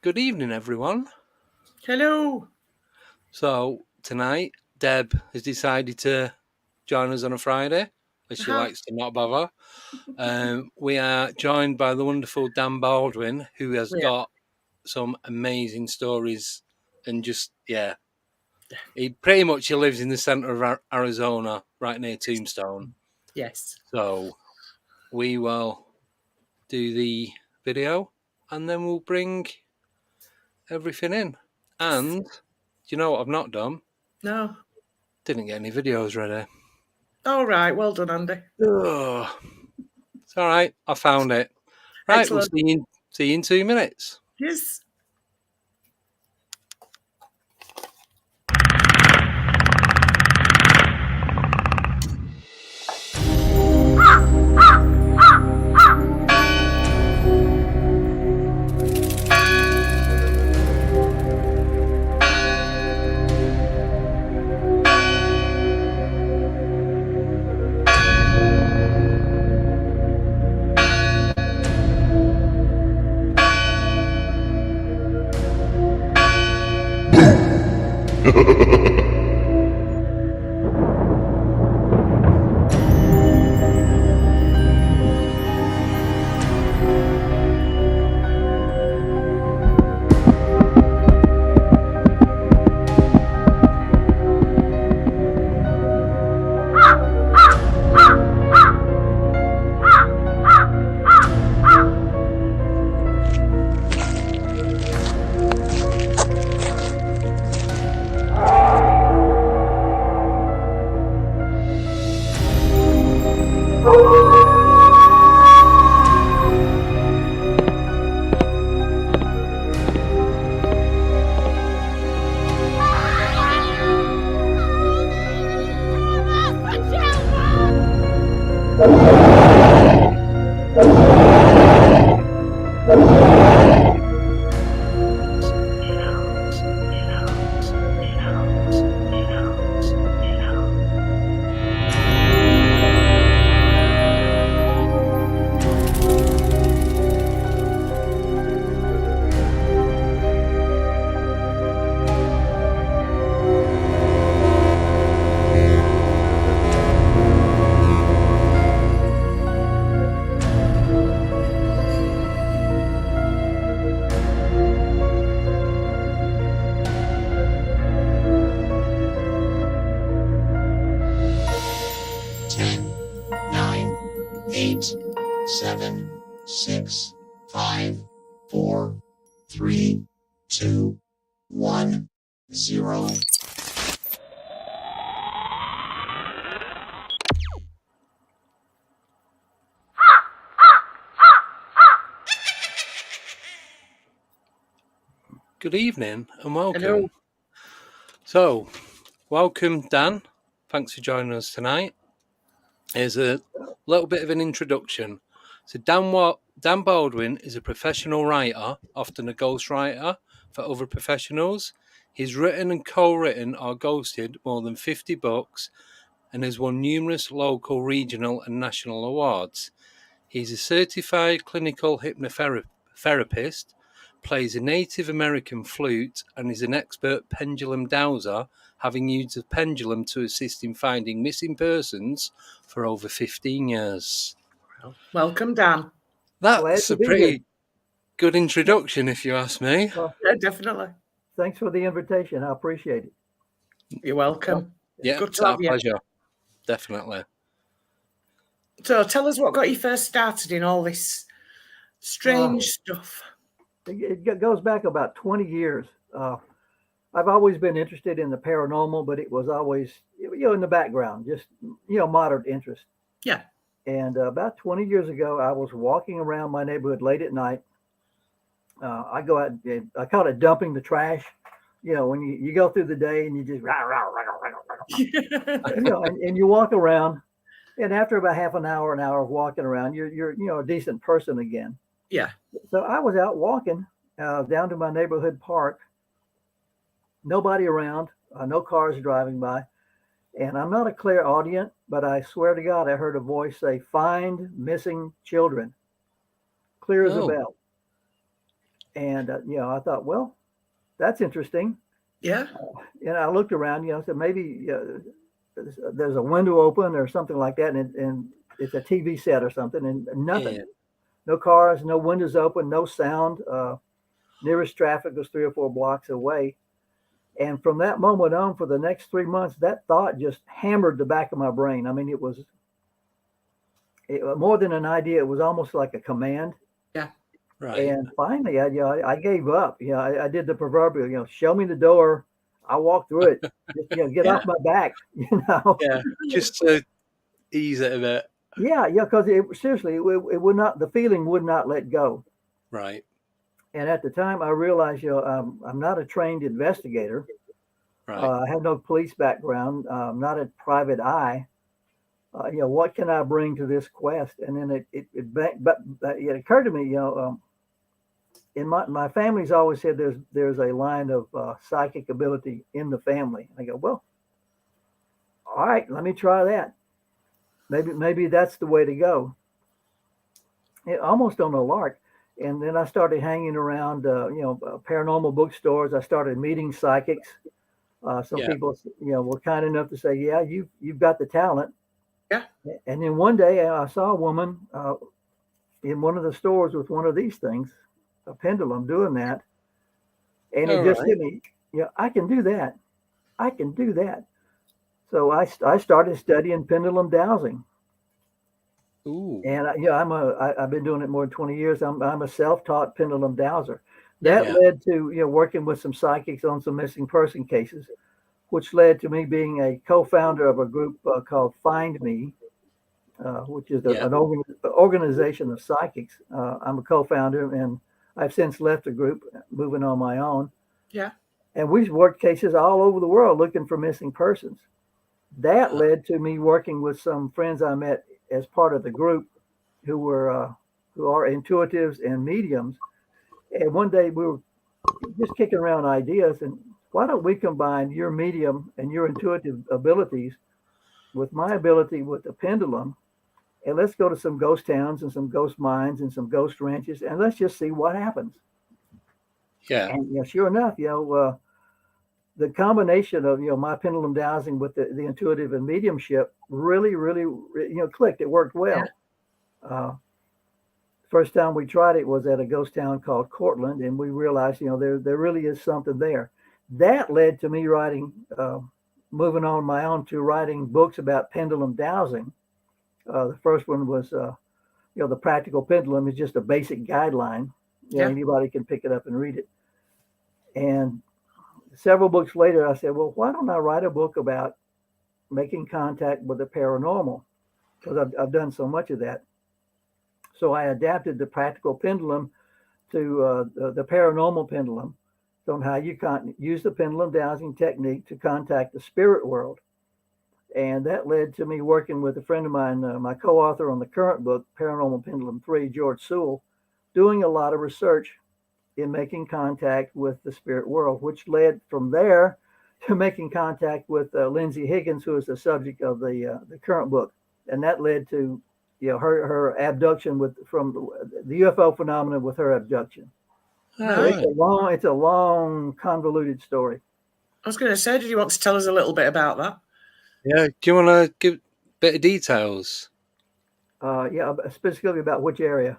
Good evening, everyone. Hello. So, tonight, Deb has decided to join us on a Friday, as she likes to not bother. We are joined by the wonderful Dan Baldwin, who has Yeah. got some amazing stories and he pretty much lives in the center of Arizona, right near Tombstone. Yes. So, we will do the video and then we'll bring everything in. And do you know what I've not done? No. Didn't get any videos ready. All right. Well done, Andy. Oh, it's all right. I found it. Right, we'll Excellent. see you in 2 minutes. Yes. Good evening and welcome. Hello. So, welcome, Dan. Thanks for joining us tonight. Here's a little bit of an introduction. So, Dan Baldwin is a professional writer, often a ghostwriter for other professionals. He's written and co-written or ghosted more than 50 books and has won numerous local, regional, and national awards. He's a certified clinical hypnotherapist, plays a Native American flute, and is an expert pendulum dowser, having used the pendulum to assist in finding missing persons for over 15 years. Welcome, Dan. Glad That's to a be here. pretty good introduction, if you ask me. Well, Yeah, definitely. thanks for the invitation. I appreciate it. You're welcome. Yeah, Good it's to our have you. pleasure. Definitely. So, tell us what got you first started in all this strange stuff. It goes back about 20 years. I've always been interested in the paranormal, but it was always, in the background, just, moderate interest. Yeah. And about 20 years ago, I was walking around my neighborhood late at night. I go out and I call it dumping the trash. When you go through the day and you just, and you walk around. And after about half an hour of walking around, you're a decent person again. Yeah. So I was out walking down to my neighborhood park. Nobody around, no cars driving by. And I'm not a clairaudient, but I swear to God, I heard a voice say, "Find missing children." Clear as a Oh, bell. And I thought, well, that's interesting. Yeah. And I looked around, said maybe there's a window open or something like that, and it's a TV set or something, and nothing. Yeah. No cars, no windows open, no sound. Nearest traffic was 3 or 4 blocks away. And from that moment on, for the next 3 months, that thought just hammered the back of my brain. I mean, it was more than an idea. It was almost like a command. Yeah. Right. And finally, I gave up. I did the proverbial, show me the door. I'll walk through it. Just, get off my back, Yeah, just to ease it a bit. Yeah, because seriously, it would not. The feeling would not let go. Right. And at the time, I realized, I'm not a trained investigator. Right. I have no police background. I'm not a private eye. What can I bring to this quest? And then it occurred to me, in my family's always said there's a line of psychic ability in the family. I go, well, all right, let me try that. Maybe that's the way to go. Almost on a lark. And then I started hanging around, paranormal bookstores. I started meeting psychics. Some people, were kind enough to say, yeah, you've got the talent. Yeah. And then one day I saw a woman in one of the stores with one of these things, a pendulum, doing that. And it just hit me, I can do that. I can do that. So I started studying pendulum dowsing. Ooh. And I've been doing it more than 20 years. I'm a self-taught pendulum dowser. That led to working with some psychics on some missing person cases, which led to me being a co-founder of a group called Find Me, which is an organization of psychics. I'm a co-founder, and I've since left the group, moving on my own. Yeah. And we've worked cases all over the world looking for missing persons. That led to me working with some friends I met as part of the group who are intuitives and mediums. And one day we were just kicking around ideas, and why don't we combine your medium and your intuitive abilities with my ability with the pendulum, and let's go to some ghost towns and some ghost mines and some ghost ranches, and let's just see what happens. Yeah. And sure enough, the combination of my pendulum dowsing with the intuitive and mediumship really clicked. It worked well. Yeah. First time we tried it was at a ghost town called Cortland, and we realized there really is something there. That led to me writing, moving on my own to writing books about pendulum dowsing. The first one was the Practical Pendulum is just a basic guideline. Anybody can pick it up and read it. And several books later, I said, well, why don't I write a book about making contact with the paranormal? Because I've done so much of that. So I adapted the Practical Pendulum to the Paranormal Pendulum, on how you can use the pendulum dowsing technique to contact the spirit world. And that led to me working with a friend of mine, my co-author on the current book, Paranormal Pendulum III, George Sewell, doing a lot of research in making contact with the spirit world, which led from there to making contact with Lindsay Higgins, who is the subject of the current book. And that led to her abduction from the UFO phenomenon with her abduction. So it's a long, convoluted story. I was going to say, did you want to tell us a little bit about that? Yeah. Do you want to give a bit of details? Specifically about which area?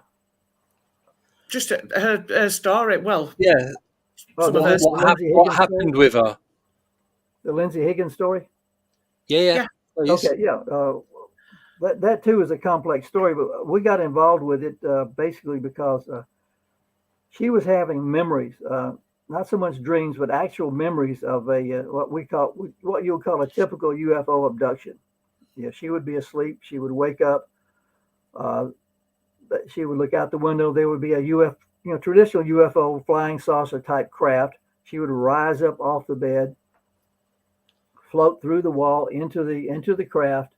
Just her story. Well, yeah. What happened with her? The Lindsay Higgins story? Yeah. Okay, yeah. That too is a complex story, but we got involved with it basically because she was having memories, not so much dreams, but actual memories of what you would call a typical UFO abduction. She would be asleep. She would wake up. She would look out the window. There would be a traditional UFO flying saucer type craft. She would rise up off the bed, float through the wall into the craft,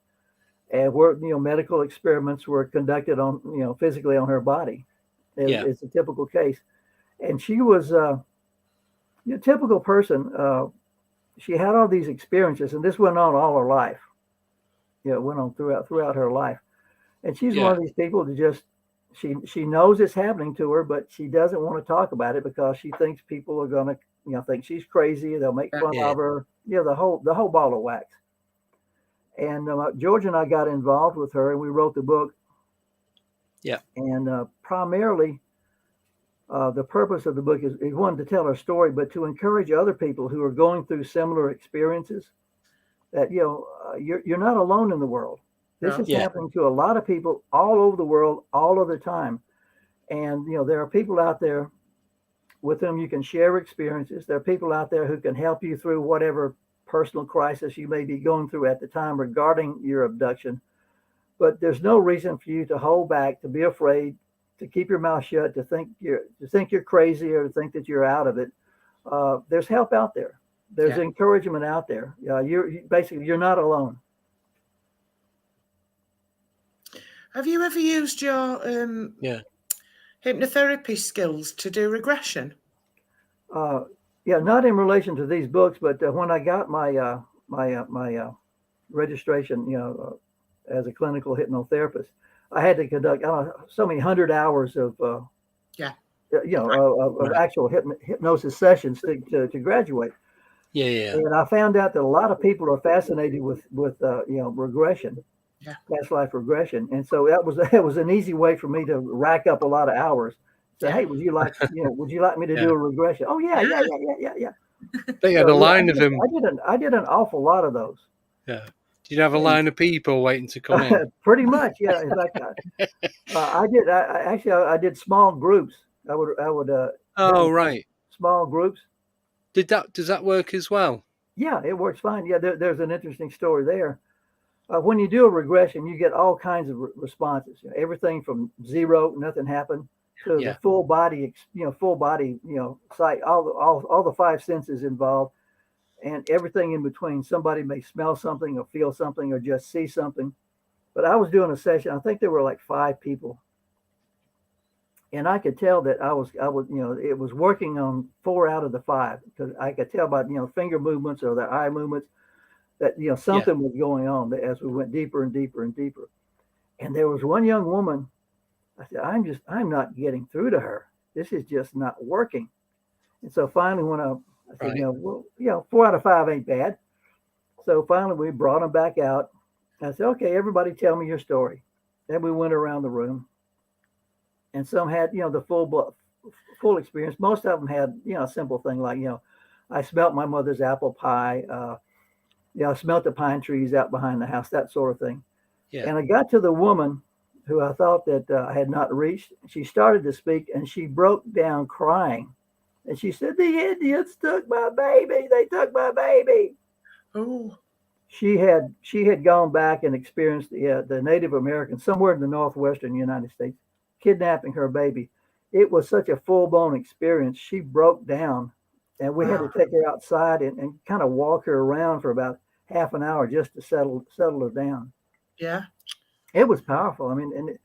and where medical experiments were conducted on physically on her body. It's a typical case, and she was a typical person. She had all these experiences, and this went on all her life. It went on throughout her life, and she's one of these people that just she knows it's happening to her, but she doesn't want to talk about it because she thinks people are going to think she's crazy. They'll make fun of her. The whole ball of wax. And George and I got involved with her, and we wrote the book. Yeah. And primarily, the purpose of the book is one, to tell her story, but to encourage other people who are going through similar experiences that, you're not alone in the world. This is happening to a lot of people all over the world, all of the time. And, there are people out there with whom you can share experiences. There are people out there who can help you through whatever personal crisis you may be going through at the time regarding your abduction. But there's no reason for you to hold back, to be afraid, to keep your mouth shut, to think you're crazy, or to think that you're out of it. There's help out there. There's encouragement out there. You're not alone. Have you ever used your hypnotherapy skills to do regression? Not in relation to these books, but when I got my my registration, as a clinical hypnotherapist, I had to conduct so many 100 hours of actual hypnosis sessions to graduate. Yeah. And I found out that a lot of people are fascinated with regression, past life regression, and so that was an easy way for me to rack up a lot of hours. Say, hey, would you like me to do a regression? Oh yeah. They had a line of them. I did an awful lot of those. Yeah. Did you have a line of people waiting to come in? Pretty much, yeah. In fact, I did small groups. I would. Right. Small groups. Does that work as well? Yeah, it works fine. Yeah, there's an interesting story there. When you do a regression, you get all kinds of responses. Everything from zero, nothing happened, to the full body, sight, all the five senses involved, and everything in between. Somebody may smell something or feel something or just see something. But I was doing a session. I think there were like 5 people, and I could tell that I was, it was working on 4 out of the 5, because I could tell by finger movements or their eye movements that something was going on as we went deeper and deeper and deeper. And there was one young woman. I said, I'm not getting through to her. This is just not working. And so finally, when I said, 4 out of 5 ain't bad. So finally, we brought them back out. I said, okay, everybody tell me your story. Then we went around the room, and some had, the full experience. Most of them had, a simple thing like, I smelt my mother's apple pie. I smelt the pine trees out behind the house, that sort of thing. Yeah. And I got to the woman who I thought that I had not reached. She started to speak, and she broke down crying. And she said, the Indians took my baby. They took my baby. Oh. She had gone back and experienced the Native Americans somewhere in the northwestern United States kidnapping her baby. It was such a full-blown experience. She broke down, and we had to take her outside and kind of walk her around for about half an hour just to settle her down. Yeah. It was powerful. I mean,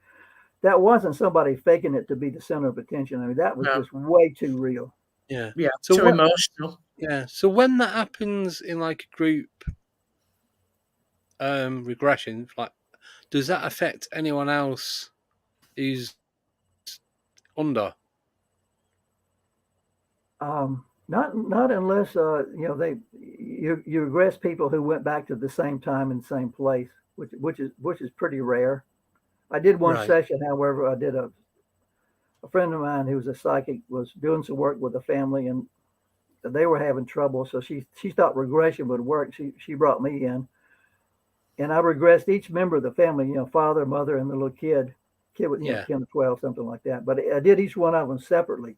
that wasn't somebody faking it to be the center of attention. I mean, that was just way too real. Yeah. Yeah. So too emotional. Yeah. So when that happens in like a group regression, like, does that affect anyone else who's under? Not unless you regress people who went back to the same time and same place, which is pretty rare. I did one session, however. I did a friend of mine who was a psychic was doing some work with a family, and they were having trouble. So she thought regression would work. She brought me in, and I regressed each member of the family. Father, mother, and the little kid. Kid with 10 or 12, something like that. But I did each one of them separately.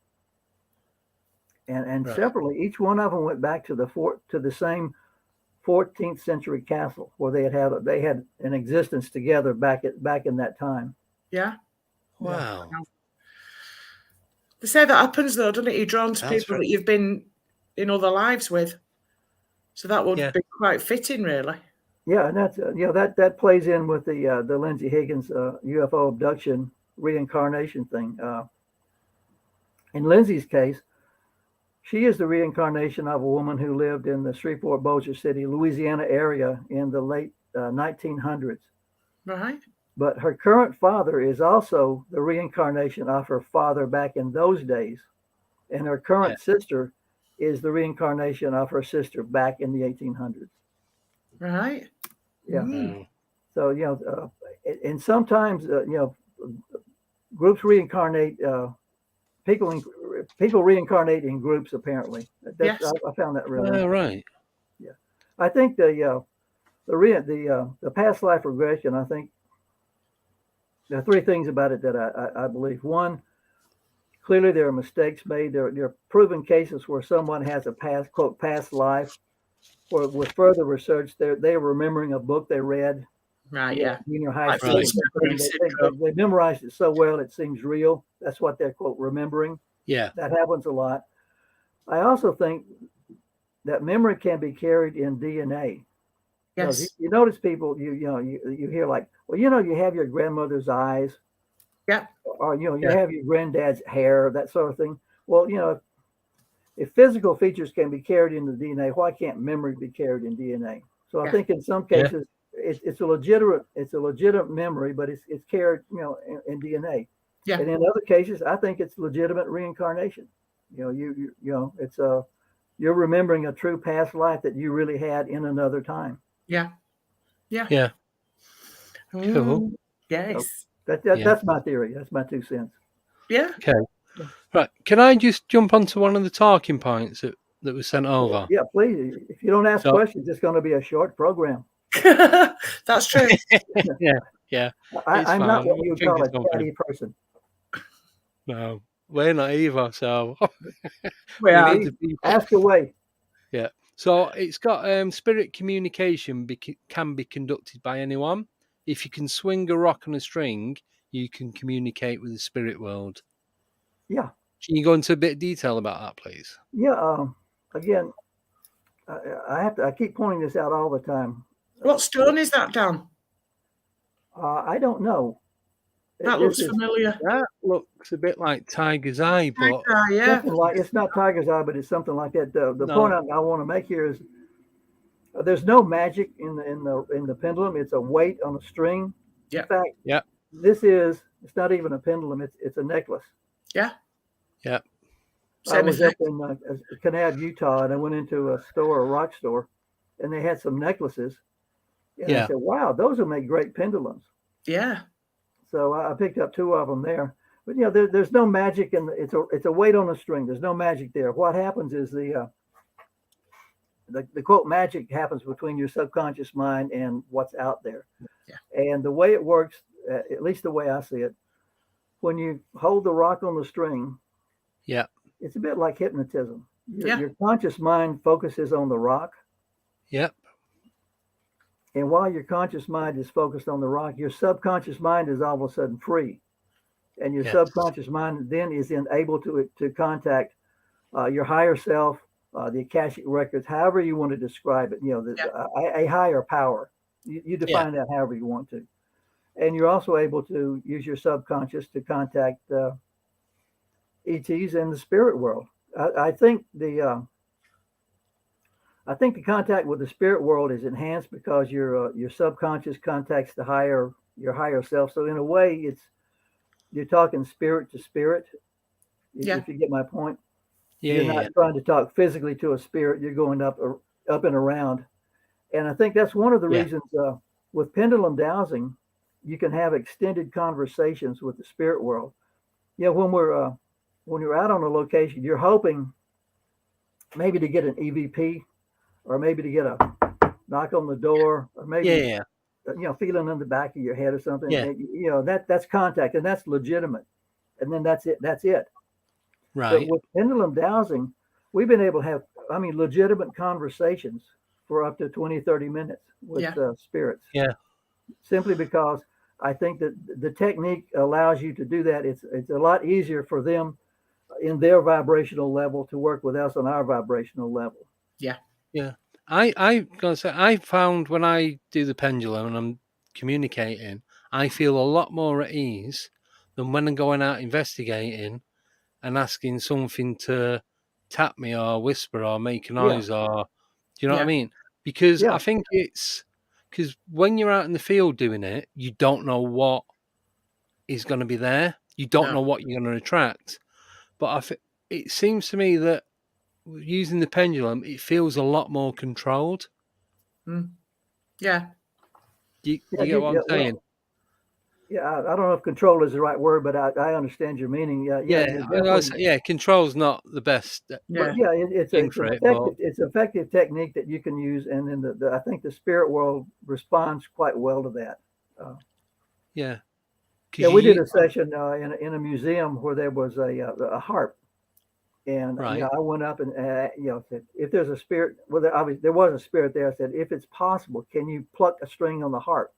And separately, each one of them went back to the same 14th century castle where they had an existence together back in that time. Yeah. Wow. They say that happens though, doesn't it? You're drawn to people that you've been in other lives with. So that would be quite fitting, really. Yeah, and that's that plays in with the Lindsay Higgins UFO abduction reincarnation thing. In Lindsay's case, she is the reincarnation of a woman who lived in the Shreveport-Bossier City, Louisiana area in the late 1900s. Right. but her current father is also the reincarnation of her father back in those days. And her current sister is the reincarnation of her sister back in the 1800s. Right. Yeah. Mm. So, and sometimes, groups reincarnate, people reincarnate in groups, apparently. Yes. I found that really Oh, right. Yeah. I think the past life regression, I think there are three things about it that I believe. One, clearly there are mistakes made. There are proven cases where someone has a past life, where with further research, they're remembering a book they read. Right, yeah. Junior high Like school. right. They memorized it so well it seems real. That's what they're, quote, remembering. Yeah. That happens a lot. I also think that memory can be carried in DNA. Yes. You notice people, you hear like, well, you have your grandmother's eyes. Yeah. Or, you have your granddad's hair, that sort of thing. Well, if physical features can be carried in the DNA, why can't memory be carried in DNA? So I think in some cases, it's a legitimate memory, but it's carried, in DNA. Yeah. And in other cases, I think it's legitimate reincarnation. It's you're remembering a true past life that you really had in another time. Yeah. Yeah. Yeah. Cool. Yes. So that's my theory. That's my 2 cents. Yeah. Okay. Right. Can I just jump onto one of the talking points that was sent over? Yeah, please. If you don't ask questions, it's going to be a short program. That's true. Yeah. I'm not what you would call a chatty person. No, we're not either. So we need the people. Ask away. Yeah. So it's got spirit communication can be conducted by anyone. If you can swing a rock on a string, you can communicate with the spirit world. Yeah. Can you go into a bit of detail about that, please? Yeah. Again, I keep pointing this out all the time. What stone is that, Dan? I don't know. That looks familiar. That looks a bit like tiger's eye, but it's not tiger's eye, but it's something like that. The point I want to make here is there's no magic in the pendulum. It's a weight on a string. Yeah. In fact, it's not even a pendulum. It's a necklace. Yeah. Yeah. I was up in Kanab, Utah, and I went into a rock store, and they had some necklaces. And I said, "Wow, those will make great pendulums." Yeah. So I picked up 2 of them there. But there's no magic in it's a weight on a string. There's no magic there. What happens is the quote magic happens between your subconscious mind and what's out there. Yeah. And the way it works, at least the way I see it, when you hold the rock on the string, it's a bit like hypnotism. Your conscious mind focuses on the rock. Yep. And while your conscious mind is focused on the rock, your subconscious mind is all of a sudden free. And your subconscious mind then is able to contact your higher self, the Akashic records, however you want to describe it, a higher power. You define that however you want to. And you're also able to use your subconscious to contact ETs in the spirit world. I think the contact with the spirit world is enhanced because your subconscious contacts your higher self. So in a way, you're talking spirit to spirit. If you get my point. You're not trying to talk physically to a spirit. You're going up and around. And I think that's one of the reasons with pendulum dowsing, you can have extended conversations with the spirit world. When you're out on a location, you're hoping maybe to get an EVP, or maybe to get a knock on the door, or maybe feeling in the back of your head or something. And, that's contact, and that's legitimate. And then that's it. Right. But with pendulum dowsing, we've been able to have, legitimate conversations for up to 20, 30 minutes with spirits. Yeah. Simply because I think that the technique allows you to do that. It's a lot easier for them in their vibrational level to work with us on our vibrational level. Yeah. Yeah. I gotta say, I found when I do the pendulum and I'm communicating, I feel a lot more at ease than when I'm going out investigating and asking something to tap me or whisper or make a noise or, do you know what I mean? Because I think it's, because when you're out in the field doing it, you don't know what is going to be there. You don't know what you're going to attract. But it seems to me that using the pendulum, it feels a lot more controlled. Yeah. You get what I'm saying? Well, yeah, I don't know if control is the right word, but I understand your meaning. Yeah, control's not the best. But yeah, it's an effective technique that you can use, and then I think the spirit world responds quite well to that. We did a session in a museum where there was a harp, and I went up and said, if there's a spirit, well, there was a spirit there. I said, if it's possible, can you pluck a string on the harp?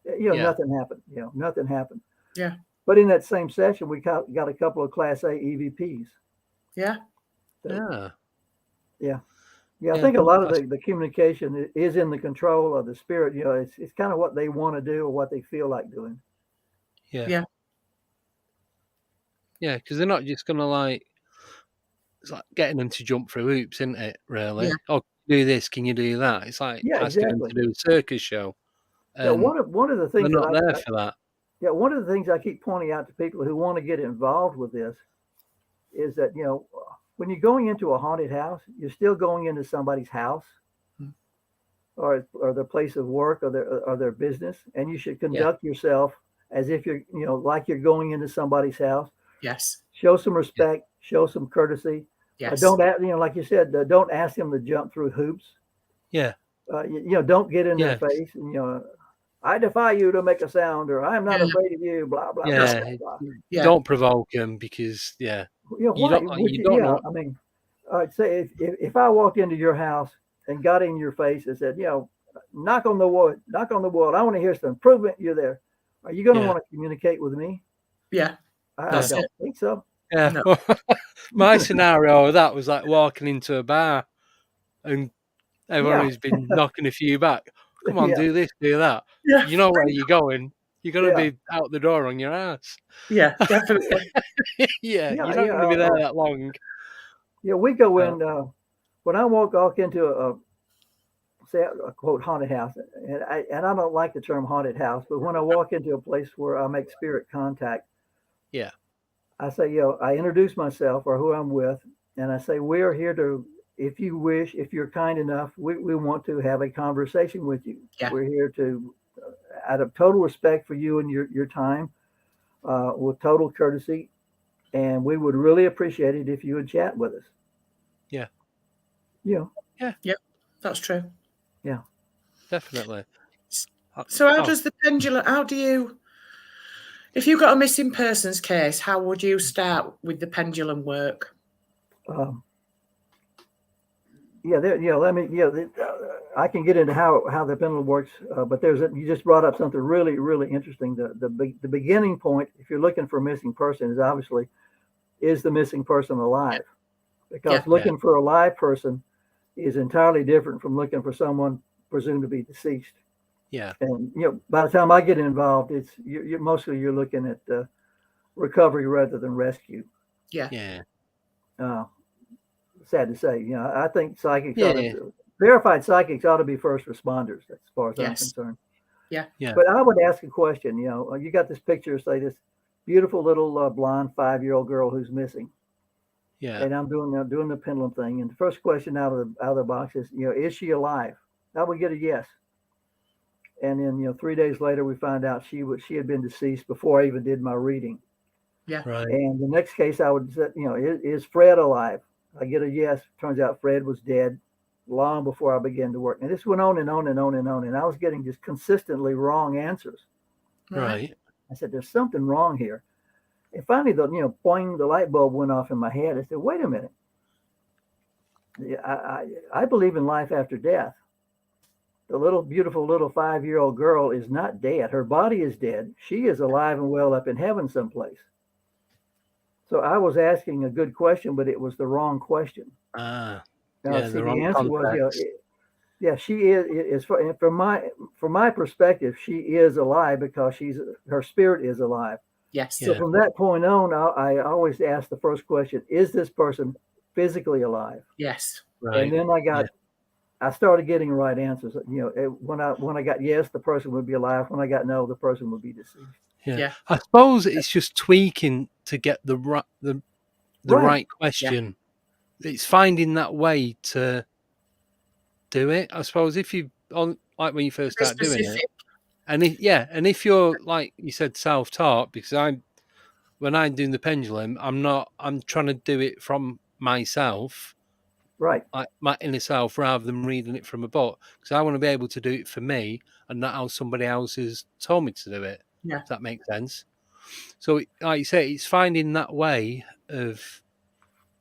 Nothing happened. Nothing happened. Yeah. But in that same session, we got a couple of Class A EVPs. Yeah. So, yeah. I think a lot of the communication is in the control of the spirit. It's kind of what they want to do or what they feel like doing. Yeah. Yeah, because they're not just gonna it's like getting them to jump through hoops, isn't it? Really? Yeah. Oh, do this? Can you do that? It's like asking them to do a circus show. One of the things they're not there for that. Yeah, one of the things I keep pointing out to people who want to get involved with this is that when you're going into a haunted house, you're still going into somebody's house or their place of work or their business, and you should conduct yourself as if you're like you're going into somebody's house. Yes. Show some respect. Show some courtesy. Yes. Don't like you said. Don't ask them to jump through hoops. Yeah. Don't get in their face. And, I defy you to make a sound, or I'm not afraid of you. Blah blah blah. Yeah. Don't provoke them because you don't know. I mean, say if I walked into your house and got in your face and said, knock on the wood. I want to hear some improvement. You're there. Are you going to want to communicate with me? Yeah. I don't think so. Yeah. No. My scenario of that was like walking into a bar and everyone who's been knocking a few back. Come on, do this, do that. Yeah. You know where you're going. You're going to be out the door on your ass. Yeah, definitely. You're not going to be there that long. Yeah, we go in. When I walk into a quote haunted house, and I don't like the term haunted house, but when I walk into a place where I make spirit contact, I say, I introduce myself or who I'm with, and I say, we are here to, if you wish, if you're kind enough, we want to have a conversation with you. Yeah. We're here to, out of total respect for you and your time, with total courtesy, and we would really appreciate it if you would chat with us. Yeah. Yeah, that's true. Yeah, definitely. So how does the pendulum, if you've got a missing persons case, how would you start with the pendulum work? I can get into how the pendulum works, but you just brought up something really, really interesting. The beginning point, if you're looking for a missing person, is the missing person alive? Because looking for a live person is entirely different from looking for someone presumed to be deceased. Yeah. And by the time I get involved, it's mostly you're looking at recovery rather than rescue. Yeah. Yeah. Sad to say, I think psychics verified psychics ought to be first responders as far as I'm concerned. Yeah. But I would ask a question. You got this picture, say this beautiful little blonde 5-year-old girl who's missing. Yeah. And I'm doing the pendulum thing, and the first question out of the box is she alive? I would get a yes. And then 3 days later we find out she had been deceased before I even did my reading. Yeah. Right. And the next case I would say, is Fred alive? I get a yes. Turns out Fred was dead long before I began to work. And this went on and on and on and on. And I was getting just consistently wrong answers. Right. I said, there's something wrong here. And finally, boing, the light bulb went off in my head. I said, wait a minute. I believe in life after death. The beautiful little 5-year-old girl is not dead. Her body is dead. She is alive and well up in heaven someplace. So I was asking a good question, but it was the wrong question. The answer was, she is from my perspective, she is alive because her spirit is alive. Yes. So from that point on, I always ask the first question: is this person physically alive? Yes. Right. And then I got I started getting the right answers. When I got yes, the person would be alive. When I got no, the person would be deceased. Yeah. I suppose it's just tweaking to get the right question. Yeah. It's finding that way to do it. I suppose if you like when you first start doing it, and if you're like you said, self-taught, because when I'm doing the pendulum, I'm trying to do it from myself, right? Like my inner self, rather than reading it from a book, because I want to be able to do it for me and not how somebody else has told me to do it. Yeah, does that make sense? So, like you say, it's finding that way of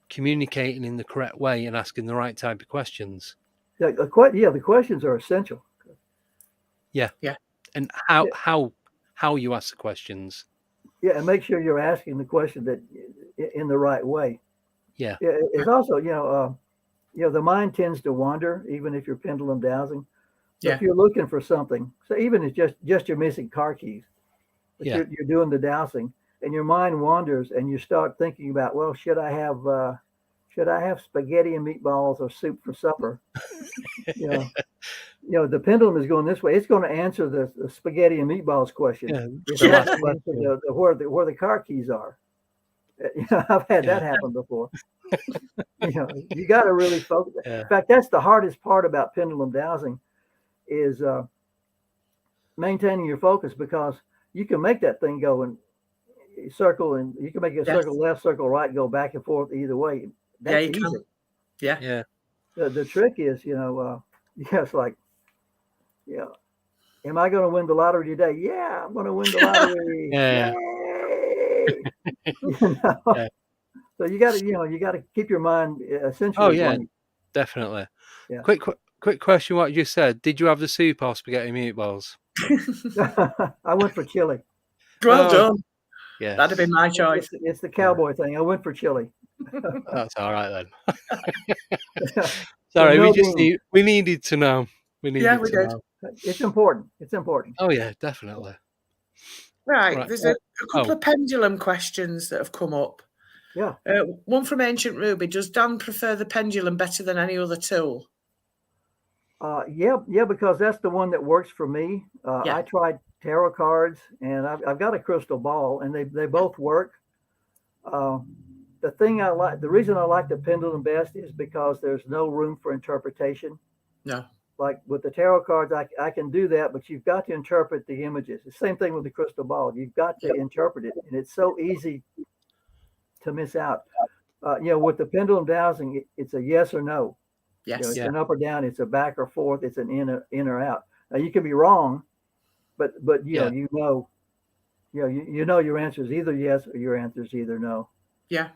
communicating in the correct way and asking the right type of questions. Yeah, the questions are essential. Yeah. And how you ask the questions. Yeah, and make sure you're asking the question that in the right way. Yeah. It's also, the mind tends to wander even if you're pendulum dowsing. So if you're looking for something, so even if it's just you're missing car keys, but you're doing the dowsing and your mind wanders and you start thinking about, well, should I have spaghetti and meatballs or soup for supper? The pendulum is going this way. It's going to answer the spaghetti and meatballs question. Where the car keys are. I've had that happen before. You got to really focus. In fact, that's the hardest part about pendulum dowsing is maintaining your focus, because you can make that thing go in circle, and you can make it circle left, circle right, go back and forth either way. That's easy. Yeah. The trick is, it's like, am I going to win the lottery today? Yeah, I'm going to win the lottery. Yay! So you got to keep your mind essentially. Oh yeah, definitely. Yeah. Quick question: what you said? Did you have the soup or spaghetti meatballs? I went for chili. Well done. Yeah, that'd have been my choice. It's the cowboy thing. I went for chili. That's all right then. Sorry, we needed to know. We did. Know. It's important. It's important. Oh yeah, definitely. Right. There's a couple of pendulum questions that have come up. Yeah. One from Ancient Ruby. Does Dan prefer the pendulum better than any other tool? Yeah, because that's the one that works for me. I tried tarot cards, and I've got a crystal ball, and they both work. The reason I like the pendulum best is because there's no room for interpretation. No. Like with the tarot cards, I can do that, but you've got to interpret the images. The same thing with the crystal ball. You've got to interpret it, and it's so easy to miss out. With the pendulum dowsing, it's a yes or no. Yes. It's an up or down. It's a back or forth. It's an in or out. Now you can be wrong, but you know your answer is either yes or your answer is either no. Yeah.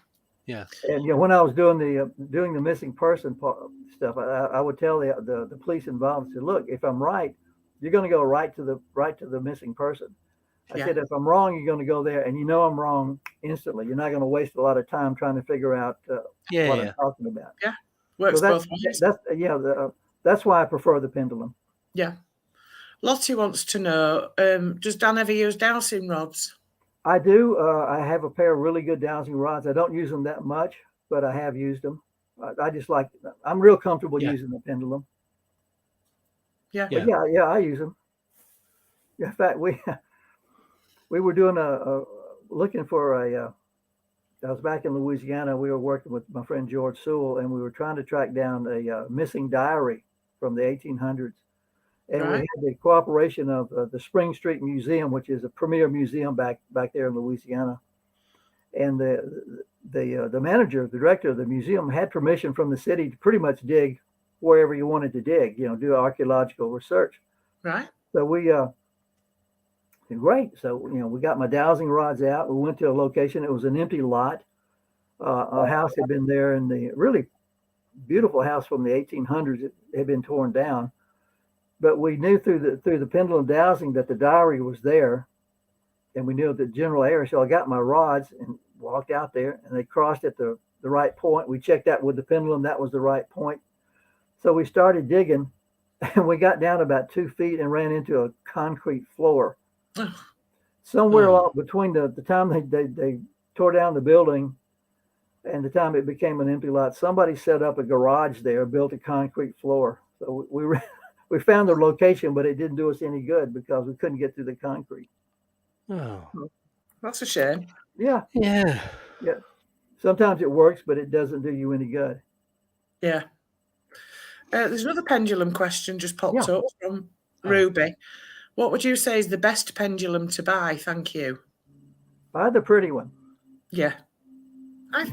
Yeah. And when I was doing the missing person stuff, I would tell the police involved, I said, look, if I'm right, you're going to go right to the missing person. I said, if I'm wrong, you're going to go there, and I'm wrong instantly. You're not going to waste a lot of time trying to figure out what I'm talking about. Yeah, works both ways. That's why I prefer the pendulum. Yeah. Lottie wants to know, does Dan ever use dowsing rods? I do. I have a pair of really good dowsing rods. I don't use them that much, but I have used them. I just I'm real comfortable using the pendulum. Yeah. I use them. In fact, we were doing looking for I was back in Louisiana. We were working with my friend George Sewell, and we were trying to track down a missing diary from the 1800s. And we had the cooperation of the Spring Street Museum, which is a premier museum back there in Louisiana. And the manager, the director of the museum, had permission from the city to pretty much dig wherever you wanted to dig, do archaeological research. Right. So we great. So we got my dowsing rods out. We went to a location. It was an empty lot. A house had been there, and the really beautiful house from the 1800s. It had been torn down. But we knew through the pendulum dowsing that the diary was there, and we knew the general area. So I got my rods and walked out there, and they crossed at the right point. We checked that with the pendulum. That was the right point. So we started digging, and we got down about 2 feet and ran into a concrete floor. Somewhere along between the time they tore down the building and the time it became an empty lot, somebody set up a garage there, built a concrete floor. So we found their location, but it didn't do us any good because we couldn't get through the concrete. Oh, That's a shame. Yeah. yeah. Sometimes it works, but it doesn't do you any good. Yeah. There's another pendulum question just popped up from Ruby. What would you say is the best pendulum to buy? Thank you. Buy the pretty one. Yeah. I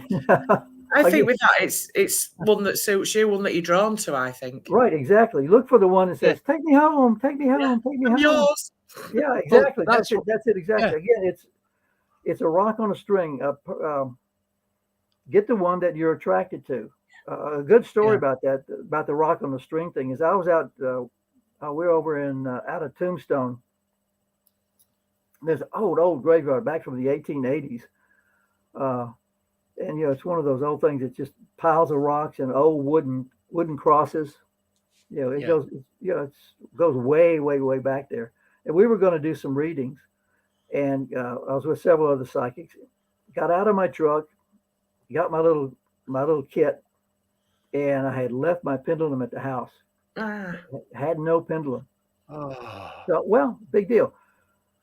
think with that, it's one that suits you, one that you're drawn to, I think. Right, exactly. Look for the one that says, take me home, take me home, take me home. Yours. Yeah, exactly. Well, that's it exactly. Again, it's a rock on a string. Get the one that you're attracted to. A good story about that, about the rock on the string thing, is I was out, we're over in out of Tombstone. There's an old graveyard back from the 1880s. And it's one of those old things that's just piles of rocks and old wooden crosses. It goes way back there. And we were going to do some readings, and I was with several other psychics. Got out of my truck, got my little kit, and I had left my pendulum at the house. Had no pendulum. So, well, big deal.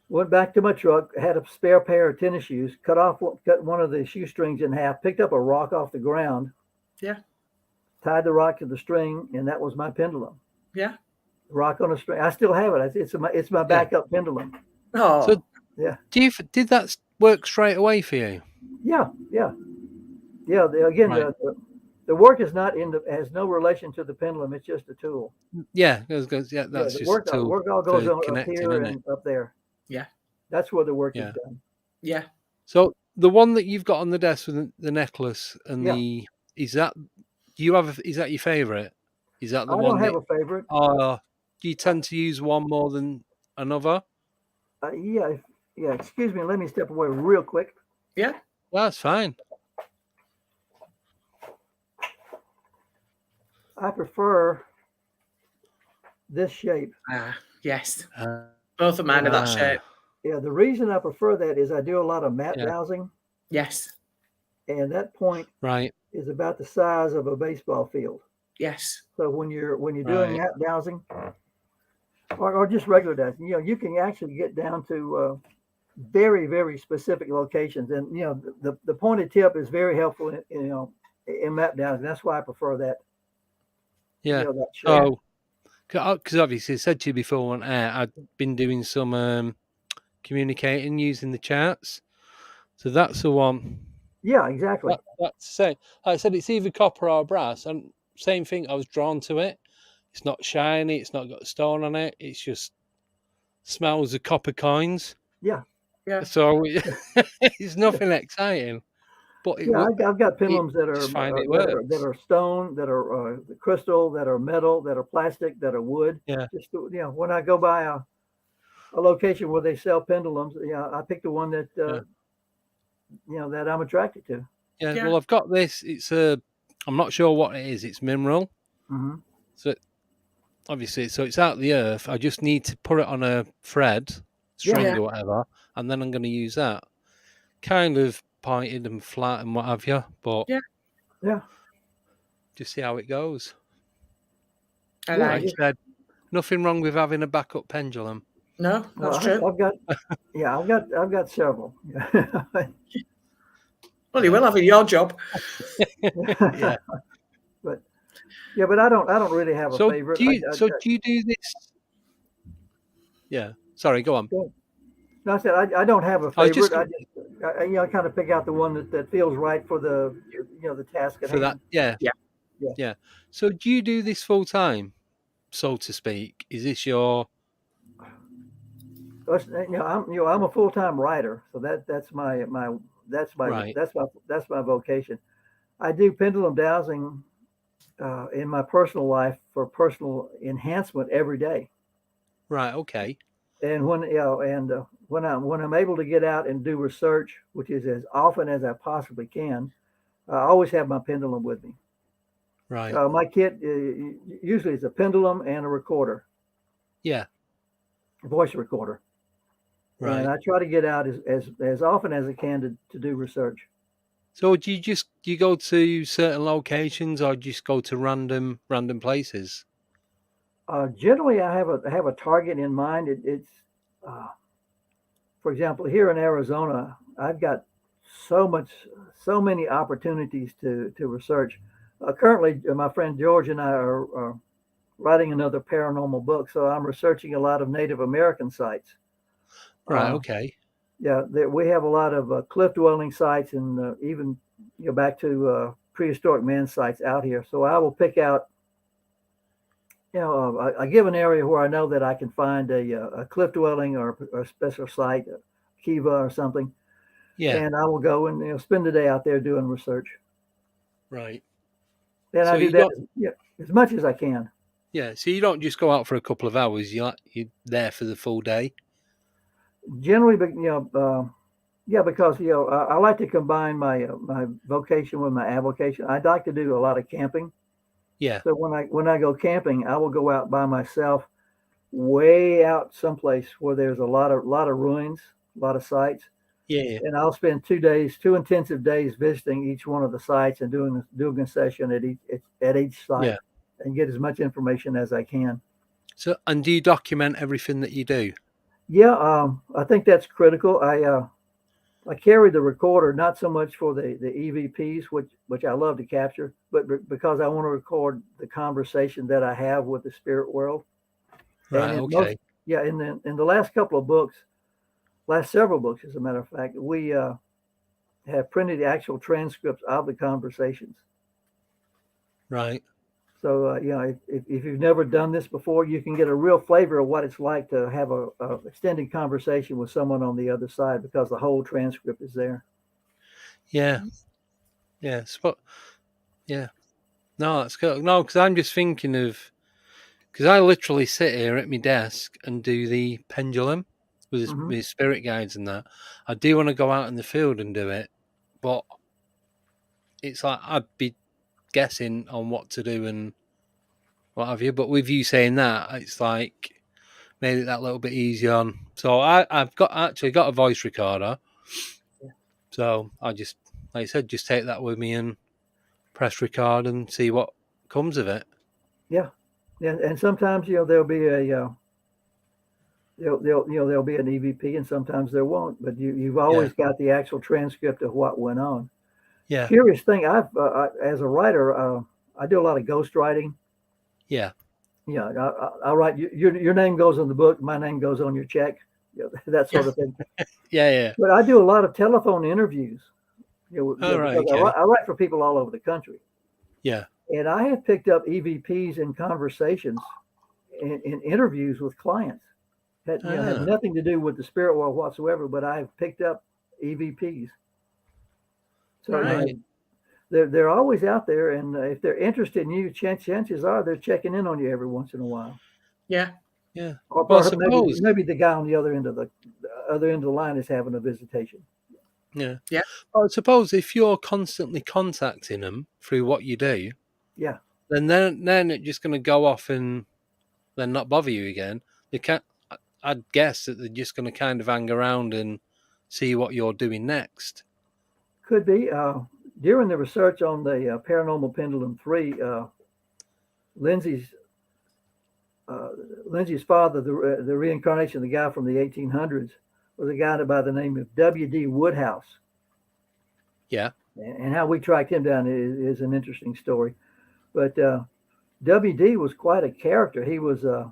Went back to my truck, had a spare pair of tennis shoes, cut one of the shoestrings in half, picked up a rock off the ground. Yeah. Tied the rock to the string, and that was my pendulum. Yeah. Rock on a string. I still have it. It's my backup pendulum. Oh. So, did that work straight away for you? Yeah. Again, right. The work is has no relation to the pendulum. It's just a tool. Yeah, that's just a tool. The work all goes on up here and up there. Yeah. That's where the work is done. Yeah. So the one that you've got on the desk with the necklace and is that your favorite? Is that the one? I don't have a favorite. Do you tend to use one more than another? Yeah. Excuse me. Let me step away real quick. Yeah. Well, that's fine. I prefer this shape. Yes. Both of mine are that shape. Yeah, the reason I prefer that is I do a lot of mat dowsing. Yes. And that point is about the size of a baseball field. Yes. So when you're doing mat dowsing or just regular dowsing, you can actually get down to very, very specific locations. And the pointed tip is very helpful in mat dowsing. That's why I prefer that. Yeah. That shape. Because obviously I said to you before on air, I've been doing some communicating using the charts. So that's the one. Yeah, exactly. That's the same. Like I said, it's either copper or brass. And same thing, I was drawn to it. It's not shiny. It's not got a stone on it. It's just smells of copper coins. Yeah. Yeah. So it's nothing exciting. But I've got pendulums that are stone, that are crystal, that are metal, that are plastic, that are wood. Yeah. Just when I go by a location where they sell pendulums, I pick the one that that I'm attracted to. Yeah. Well, I've got this. It's I'm not sure what it is. It's mineral. Mm-hmm. So obviously, it's out of the earth. I just need to put it on a thread, string or whatever, and then I'm going to use that. Kind of pointed and flat and what have you, but just see how it goes. Like I said, nothing wrong with having a backup pendulum. No, that's true. I've got several. Well, you will have in your job. But I don't really have a favorite. Do you do this? Yeah. Sorry, go on. No, I said I don't have a favorite. I kind of pick out the one that feels right for the the task at hand. Yeah. So do you do this full time, so to speak? Is this your? I'm a full time writer, so that's my vocation. I do pendulum dowsing in my personal life for personal enhancement every day. Right. Okay. And when I'm able to get out and do research, which is as often as I possibly can, I always have my pendulum with me. Right. My kit usually is a pendulum and a recorder. Yeah. A voice recorder. Right. And I try to get out as often as I can to do research. So do you go to certain locations or just go to random places? Generally, I have a target in mind. It's for example, here in Arizona, I've got so many opportunities to research. Currently, my friend George and I are writing another paranormal book, so I'm researching a lot of Native American sites. Right. Okay. Yeah, we have a lot of cliff dwelling sites, and even back to prehistoric man sites out here. So I will pick out, a given area where I know that I can find a cliff dwelling or a special site, a kiva or something. Yeah. And I will go and spend the day out there doing research. Right. And So I do that as much as I can. Yeah. So you don't just go out for a couple of hours. You're there for the full day. Generally, because I like to combine my vocation with my avocation. I'd like to do a lot of camping. Yeah. So when I go camping, I will go out by myself, way out someplace where there's a lot of ruins, a lot of sites. Yeah. And I'll spend 2 intensive days visiting each one of the sites and doing a session at each site, and get as much information as I can. So, and do you document everything that you do? Yeah, I think that's critical. I carry the recorder not so much for the EVPs, which I love to capture, but because I want to record the conversation that I have with the spirit world. Right. Okay. In the last couple of books, last several books, as a matter of fact, we have printed the actual transcripts of the conversations. Right. So, if you've never done this before, you can get a real flavor of what it's like to have a extended conversation with someone on the other side, because the whole transcript is there. Yeah. Yeah. Yeah. No, that's good. No, because I'm just thinking of, because I literally sit here at my desk and do the pendulum with my spirit guides and that. I do want to go out in the field and do it, but it's like I'd be guessing on what to do and what have you. But with you saying that, it's like made it that little bit easier on. So I've actually got a voice recorder. Yeah. So I just, like I said, just take that with me and press record and see what comes of it. Yeah. And sometimes there'll be a there'll be an EVP, and sometimes there won't. But you've always got the actual transcript of what went on. Yeah. Curious thing, as a writer, I do a lot of ghost writing. Yeah. Yeah, I write your name goes on the book, my name goes on your check, that sort of thing. Yeah. But I do a lot of telephone interviews. Right, okay. I write for people all over the country. Yeah. And I have picked up EVPs in conversations, in interviews with clients. Had nothing to do with the spirit world whatsoever, but I've picked up EVPs. So they're always out there, and if they're interested in you, chances are they're checking in on you every once in a while. Yeah. Yeah. Or maybe the guy on the other end of the line is having a visitation. Yeah. Yeah. Well, I suppose if you're constantly contacting them through what you do, yeah, then it's just going to go off and then not bother you again. They can't. I'd guess that they're just going to kind of hang around and see what you're doing next. Could be. During the research on the Paranormal Pendulum III, Lindsay's father, the reincarnation of the guy from the 1800s, was a guy by the name of W.D. Woodhouse. Yeah. And how we tracked him down is an interesting story. But W.D. was quite a character. He was an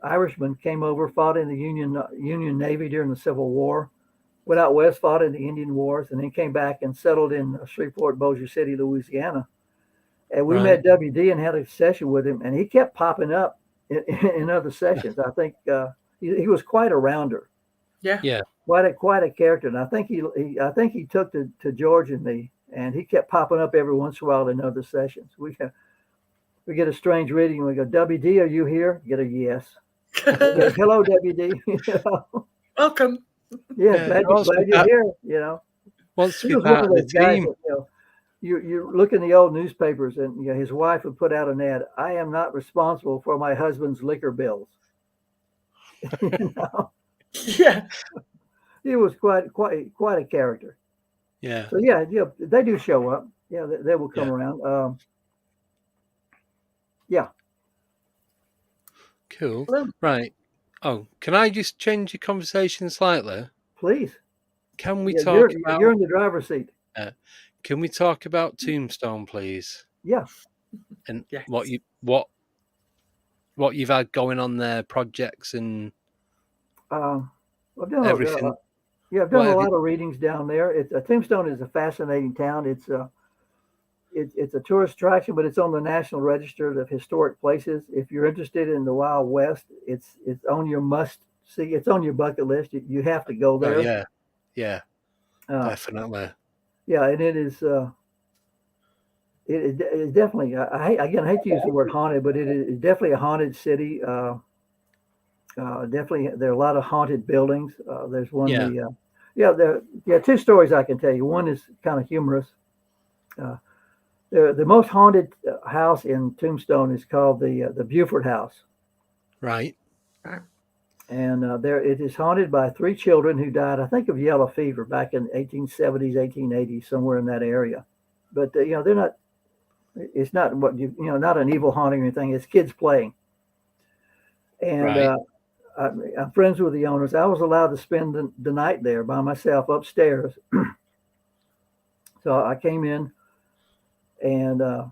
Irishman, came over, fought in the Union Navy during the Civil War, went out west, fought in the Indian Wars, and then came back and settled in Shreveport, Bossier City, Louisiana. And we met W.D. and had a session with him, and he kept popping up in other sessions. I think he was quite a rounder. Yeah. Quite a character. And I think he took to George and me, and he kept popping up every once in a while in other sessions. We get a strange reading, and we go, WD, are you here? Get a yes. Hello, WD. Welcome. Yeah, glad you're here. Wants to he be was part one of of the those guys team. that, you look in the old newspapers, and his wife would put out an ad, I am not responsible for my husband's liquor bills. Yeah. He was quite a character. Yeah. So they do show up. Yeah, they will come around. Yeah. Cool. Right. Oh, can I just change your conversation slightly? Please. Can we talk about... You're in the driver's seat. Can we talk about Tombstone, please? Yeah. And what you've had going on there, projects and I've done everything. I've done a lot of readings down there. Tombstone is a fascinating town. It's a tourist attraction, but it's on the National Register of Historic Places. If you're interested in the Wild West, it's on your must see. It's on your bucket list. You have to go there. Oh, yeah, definitely. Yeah, and it is. It is definitely. I hate to use the word haunted, but it is definitely a haunted city. Definitely, there are a lot of haunted buildings. There's one. There are two stories I can tell you. One is kind of humorous. The most haunted house in Tombstone is called the Buford House. Right. And it is haunted by 3 children who died, I think, of yellow fever back in 1870s, 1880s, somewhere in that area. But they're not. It's not not an evil haunting or anything. It's kids playing. And I'm friends with the owners. I was allowed to spend the night there by myself upstairs. So I came in. And I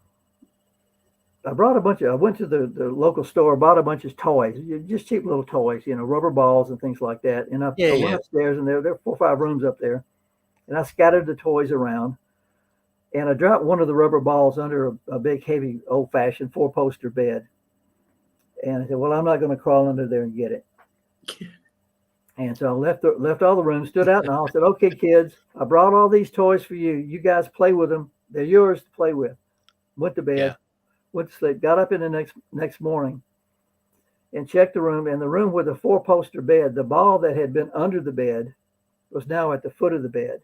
went to the local store, bought a bunch of toys, just cheap little toys, rubber balls and things like that. And I went upstairs, and there are 4 or 5 rooms up there. And I scattered the toys around. And I dropped one of the rubber balls under a big, heavy, old-fashioned 4-poster bed. And I said, well, I'm not going to crawl under there and get it. And so I left all the rooms, stood out in the hall, said, okay, kids, I brought all these toys for you. You guys play with them. They're yours to play with. Went to bed, went to sleep, got up in the next morning and checked the room. And the room with the 4-poster bed, the ball that had been under the bed was now at the foot of the bed.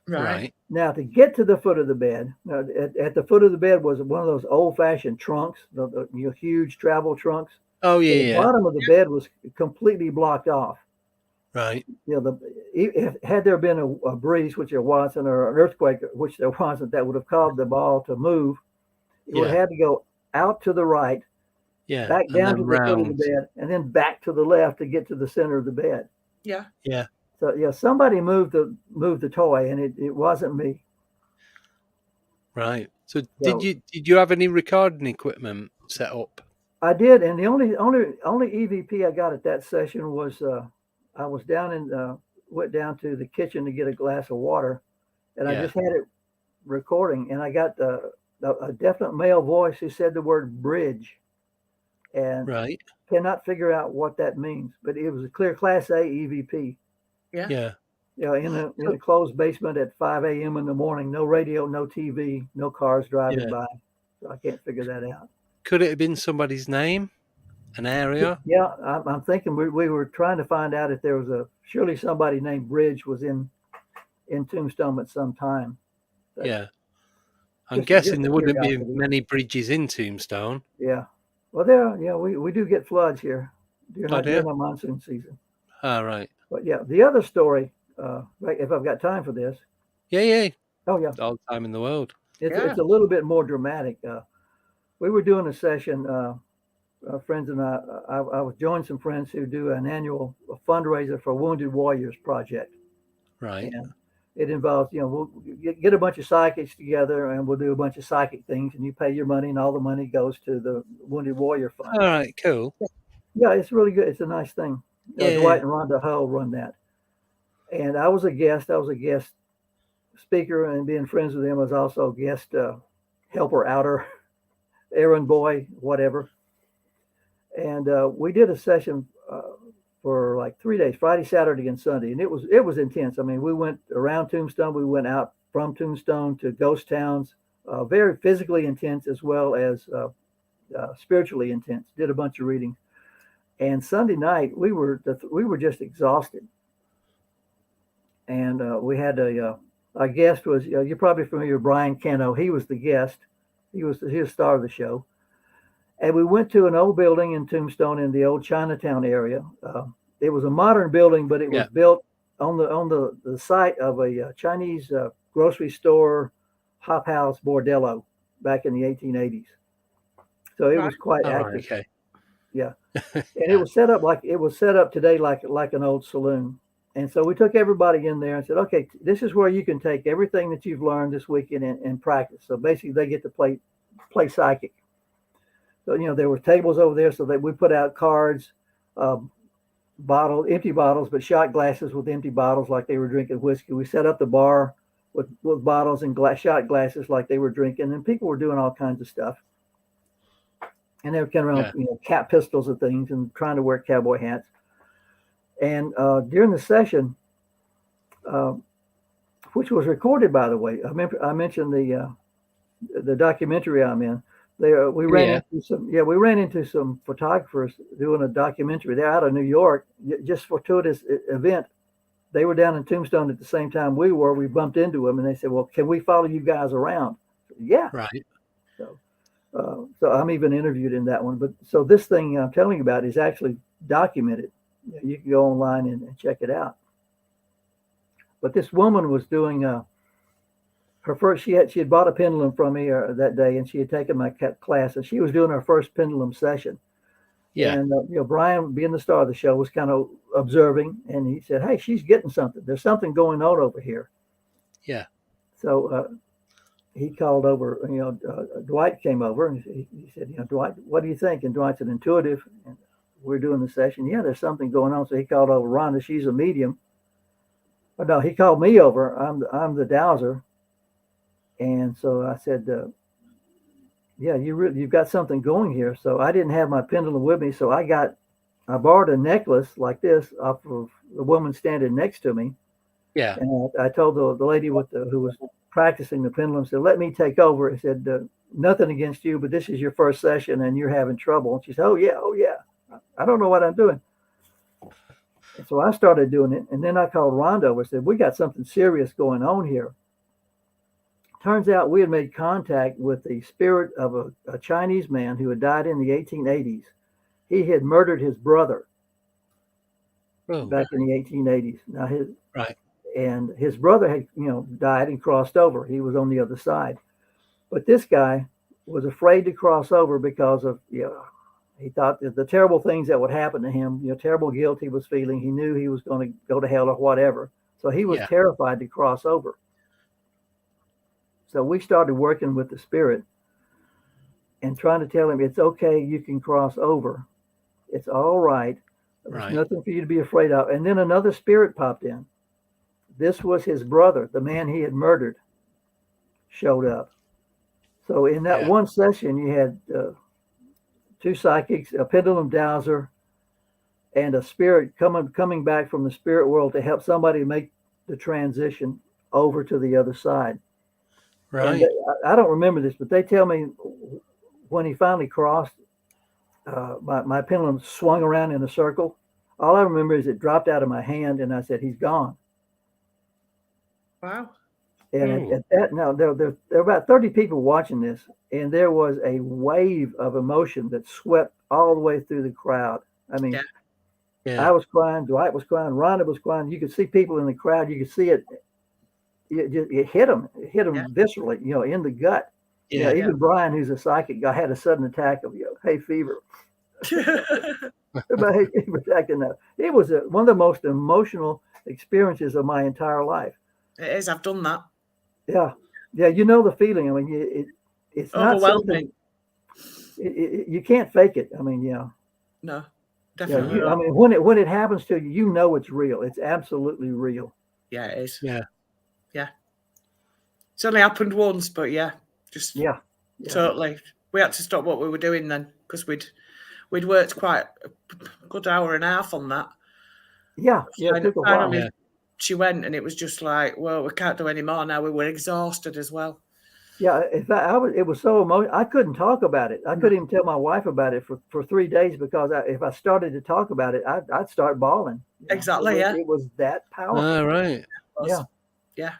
Right. Now, to get to the foot of the bed, at the foot of the bed was one of those old-fashioned trunks, the huge travel trunks. Oh, yeah. The bottom of the bed was completely blocked off. Right. Had there been a breeze, which there wasn't, or an earthquake, which there wasn't, that would have caused the ball to move, it would have had to go out to the right, back down to the foot of the bed, and then back to the left to get to the center of the bed. Yeah. Yeah. So somebody moved the toy, and it wasn't me. Right. So did you have any recording equipment set up? I did, and the only EVP I got at that session was I was went down to the kitchen to get a glass of water, and I just had it recording, and I got a definite male voice who said the word bridge, and cannot figure out what that means, but it was a clear Class A EVP. Yeah. In a closed basement at 5 a.m. in the morning, no radio, no TV, no cars driving by. So I can't figure that out. Could it have been somebody's name? An area? Yeah, I'm thinking we were trying to find out if there was surely somebody named Bridge was in Tombstone at some time. But I'm guessing there wouldn't be many bridges in Tombstone. Yeah. Well, we do get floods here during the monsoon season. All right. But the other story, if I've got time for this. Yeah. Oh, yeah. All the time in the world. It's a little bit more dramatic. We were doing a session, friends and I was joining some friends who do an annual fundraiser for Wounded Warriors Project. Right. And it involves, we'll get a bunch of psychics together, and we'll do a bunch of psychic things, and you pay your money, and all the money goes to the Wounded Warrior Fund. All right, cool. Yeah, it's really good. It's a nice thing. Dwight and Rhonda Hull run that. And I was a guest speaker, and being friends with them, I was also a guest helper, outer, errand boy, whatever. And we did a session for like 3 days, Friday, Saturday, and Sunday. And it was intense. I mean, we went around Tombstone. We went out from Tombstone to ghost towns, very physically intense as well as spiritually intense. Did a bunch of readings. And Sunday night, we were just exhausted. And we had our guest was, you're probably familiar with Brian Cano. He was the guest. He was the star of the show. And we went to an old building in Tombstone in the old Chinatown area. It was a modern building, but it was built on the site of a Chinese grocery store, hop house, bordello back in the 1880s. So it was quite active. Okay. Yeah. And it was set up today like an old saloon. And so we took everybody in there and said, okay, this is where you can take everything that you've learned this weekend and practice. So basically they get to play psychic. So, there were tables over there so that we put out cards, empty bottles, but shot glasses with empty bottles like they were drinking whiskey. We set up the bar with bottles and shot glasses like they were drinking, and people were doing all kinds of stuff. And they were carrying around, cap pistols and things and trying to wear cowboy hats. And during the session, which was recorded, by the way, I mentioned the documentary I'm in. We ran into some photographers doing a documentary. They're out of New York, just fortuitous event. They were down in Tombstone at the same time we were. We bumped into them, and they said, "Well, can we follow you guys around?" Yeah, right. So I'm even interviewed in that one. But so this thing I'm telling you about is actually documented. You can go online and check it out. But this woman was doing her first. She had bought a pendulum from me that day, and she had taken my class, and she was doing her first pendulum session. Yeah. And Brian, being the star of the show, was kind of observing, and he said, "Hey, she's getting something. There's something going on over here." Yeah. So he called over. Dwight came over, and he said, "Dwight, what do you think?" And Dwight's an intuitive, and we're doing the session. Yeah, there's something going on. So he called over Rhonda. She's a medium. But no, he called me over. I'm the dowser. And so I said, yeah, you've got something going here. So I didn't have my pendulum with me. So I borrowed a necklace like this off of the woman standing next to me. Yeah. And I told the lady who was practicing the pendulum, said, "Let me take over." I said, "Nothing against you, but this is your first session and you're having trouble." And she said, oh yeah. I don't know what I'm doing. And so I started doing it. And then I called Rhonda over and said, "We got something serious going on here." Turns out we had made contact with the spirit of a Chinese man who had died in the 1880s. He had murdered his brother back in the 1880s. Now his brother had, died and crossed over. He was on the other side. But this guy was afraid to cross over because of, he thought that the terrible things that would happen to him, terrible guilt he was feeling. He knew he was going to go to hell or whatever. So he was terrified to cross over. So we started working with the spirit and trying to tell him, it's okay, you can cross over. It's all right. There's nothing for you to be afraid of. And then another spirit popped in. This was his brother, the man he had murdered, showed up. So in that one session, you had two psychics, a pendulum dowser, and a spirit coming back from the spirit world to help somebody make the transition over to the other side. Right. And I don't remember this, but they tell me when he finally crossed, my pendulum swung around in a circle. All I remember is it dropped out of my hand, and I said, "He's gone." Wow. And at that, now there were about 30 people watching this, and there was a wave of emotion that swept all the way through the crowd. I mean, I was crying, Dwight was crying, Rhonda was crying. You could see people in the crowd. You could see it. It hit them. It hit them viscerally, in the gut. Yeah. Even Brian, who's a psychic, had a sudden attack of hay fever. About hay fever attack. It was one of the most emotional experiences of my entire life. It is. I've done that. Yeah. The feeling. I mean, it's not overwhelming. You can't fake it. I mean, No, definitely. I mean, when it happens to you, it's real. It's absolutely real. Yeah, it is. Yeah. It's only happened once, but just totally. We had to stop what we were doing then because we'd worked quite a good hour and a half on that. Yeah, it took a while. She went, and it was just like, well, we can't do any more now. We were exhausted as well. Yeah, in fact, it was so emotional. I couldn't talk about it. I couldn't even tell my wife about it for 3 days because if I started to talk about it, I'd start bawling. Exactly. It was that powerful. All right. Yeah.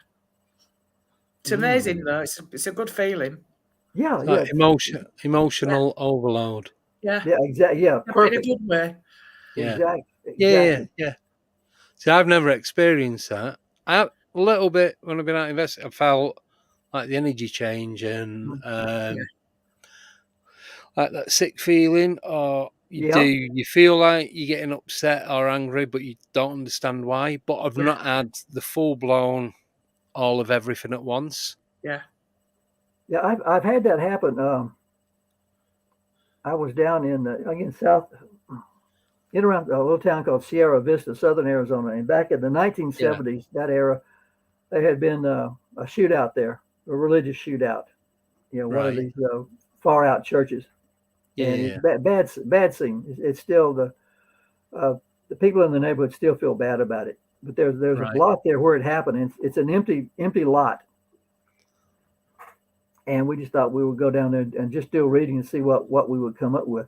It's amazing though. It's a good feeling. Yeah. Like emotional overload. Yeah. Yeah. Exactly. Yeah. Perfect. In a good way. Yeah. Exactly. Yeah. See, I've never experienced that. A little bit when I've been out investigating, I felt like the energy change and like that sick feeling, or You feel like you're getting upset or angry, but you don't understand why. But I've not had the full blown all of everything at once. Yeah. Yeah, I've had that happen. I was down in around a little town called Sierra Vista, southern Arizona, and back in the 1970s, that era, there had been a shootout there, a religious shootout. One of these far out churches. Yeah, and it's bad scene. It's still the people in the neighborhood still feel bad about it. But there's a block there where it happened, and it's an empty lot. And we just thought we would go down there and just do a reading and see what we would come up with.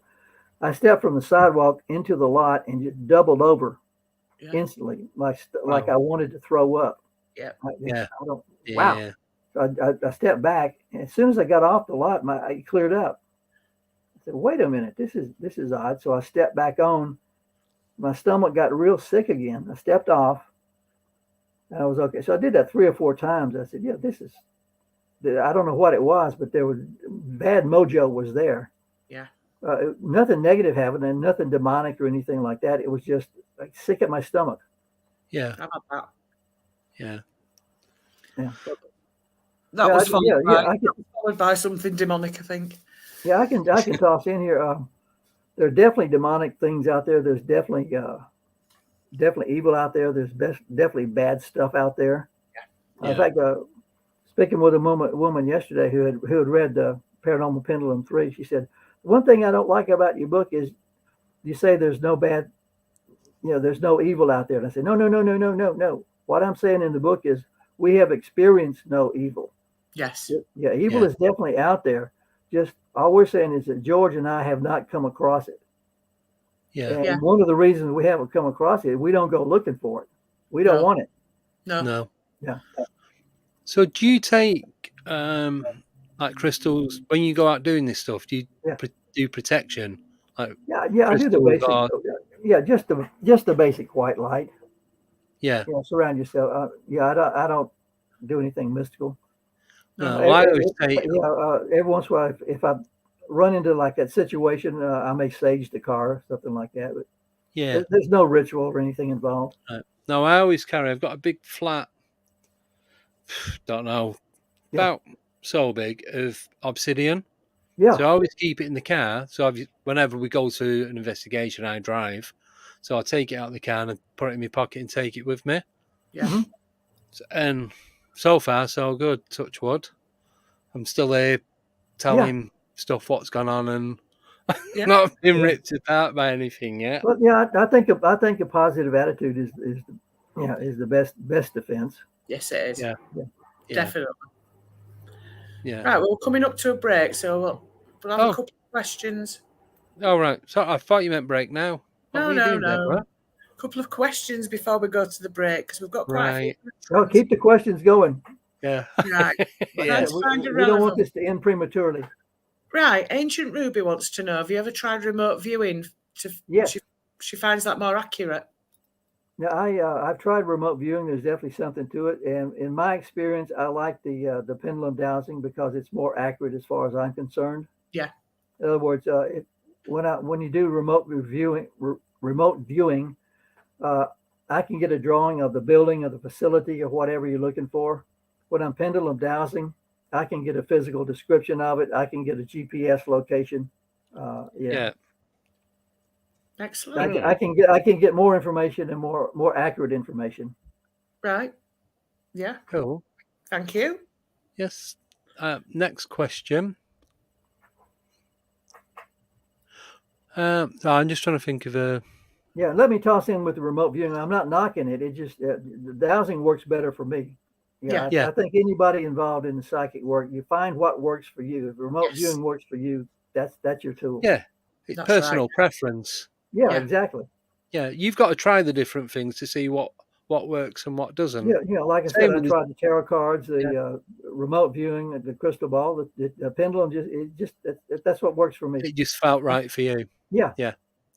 I stepped from the sidewalk into the lot and just doubled over instantly, like I wanted to throw up. Yeah. Wow. So I stepped back, and as soon as I got off the lot, I cleared up. I said, "Wait a minute, this is odd." So I stepped back on. My stomach got real sick again. I stepped off, and I was okay. So I did that 3 or 4 times. I said, "Yeah, this is." I don't know what it was, but there was bad mojo was there. Yeah. Nothing negative happened, and nothing demonic or anything like that. It was just like sick at my stomach. Yeah. How about that? Yeah. Yeah. That was followed by something demonic, I think. Yeah, I can toss in here. There are definitely demonic things out there. There's definitely evil out there. There's definitely bad stuff out there. Yeah. In fact, speaking with a woman yesterday who had read Paranormal Pendulum 3, she said, "One thing I don't like about your book is you say there's no bad, there's no evil out there." And I said, no. What I'm saying in the book is we have experienced no evil. Yes. Yeah, evil is definitely out there. Just all we're saying is that George and I have not come across it. Yeah. And one of the reasons we haven't come across it, we don't go looking for it. We don't want it. No. Yeah. So do you take like crystals when you go out doing this stuff? Do you do protection? Like I do the basic. Just the basic white light. Yeah. Surround yourself. I don't do anything mystical. No, I always say every once in a while, if I run into like that situation, I may sage the car, something like that. But there's no ritual or anything involved. No, I always carry. I've got a big flat. Don't know, about so big of obsidian. Yeah. So I always keep it in the car. So whenever we go to an investigation, I drive. So I take it out of the car and put it in my pocket and take it with me. Yeah. Mm-hmm. And so far, so good. Touch wood. I'm still there telling stuff what's gone on and not been ripped apart by anything yet. Well, I think a positive attitude is the best defense. Yes, it is. Yeah. Definitely. Yeah. Right, well, we're coming up to a break, so we'll have a couple of questions. Oh, right. So I thought you meant break now. No. A couple of questions before we go to the break, because we've got quite a few. Keep the questions going. Yeah. Right. We don't want this to end prematurely. Right. Ancient Ruby wants to know, have you ever tried remote viewing? Yes. She finds that more accurate. Yeah, I've tried remote viewing. There's definitely something to it, and in my experience, I like the pendulum dowsing because it's more accurate as far as I'm concerned. Yeah. In other words, when you do remote viewing, I can get a drawing of the building or the facility or whatever you're looking for. When I'm pendulum dowsing, I can get a physical description of it. I can get a GPS location. Excellent. I can get more information and more accurate information. Right. Yeah. Cool. Thank you. Yes. Next question. So I'm just trying to think of a. Yeah, let me toss in with the remote viewing. I'm not knocking it. It just the dowsing works better for me. I think anybody involved in the psychic work, you find what works for you. If remote viewing works for you, that's your tool. Yeah, it's personal preference. Yeah, exactly. Yeah, you've got to try the different things to see what works and what doesn't. Yeah, like I said, I tried the tarot cards, the remote viewing, the crystal ball, the pendulum. That's what works for me. It just felt right for you. Yeah.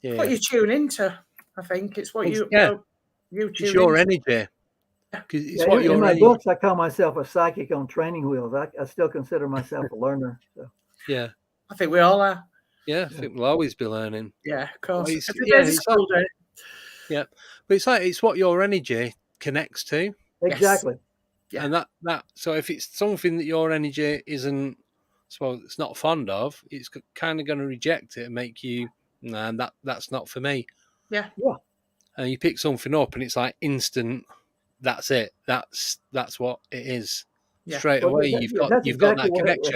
What you tune into, I think it's what you tune it's your into. energy. It's what in my books, I call myself a psychic on training wheels. I still consider myself a learner. So. Yeah, I think we all are. Yeah, I think we'll always be learning. Yeah, of course. It's, Every yeah, day's a it's school day. yeah, but it's like it's what your energy connects to, Exactly. Yeah. and that. So if it's something that your energy isn't, well, it's not fond of, it's kind of going to reject it and make you, nah, that's not for me. Yeah. Yeah. And you pick something up, and it's like instant. That's it. That's what it is. Yeah. Straight Well, away, that's you've got exactly that what. connection.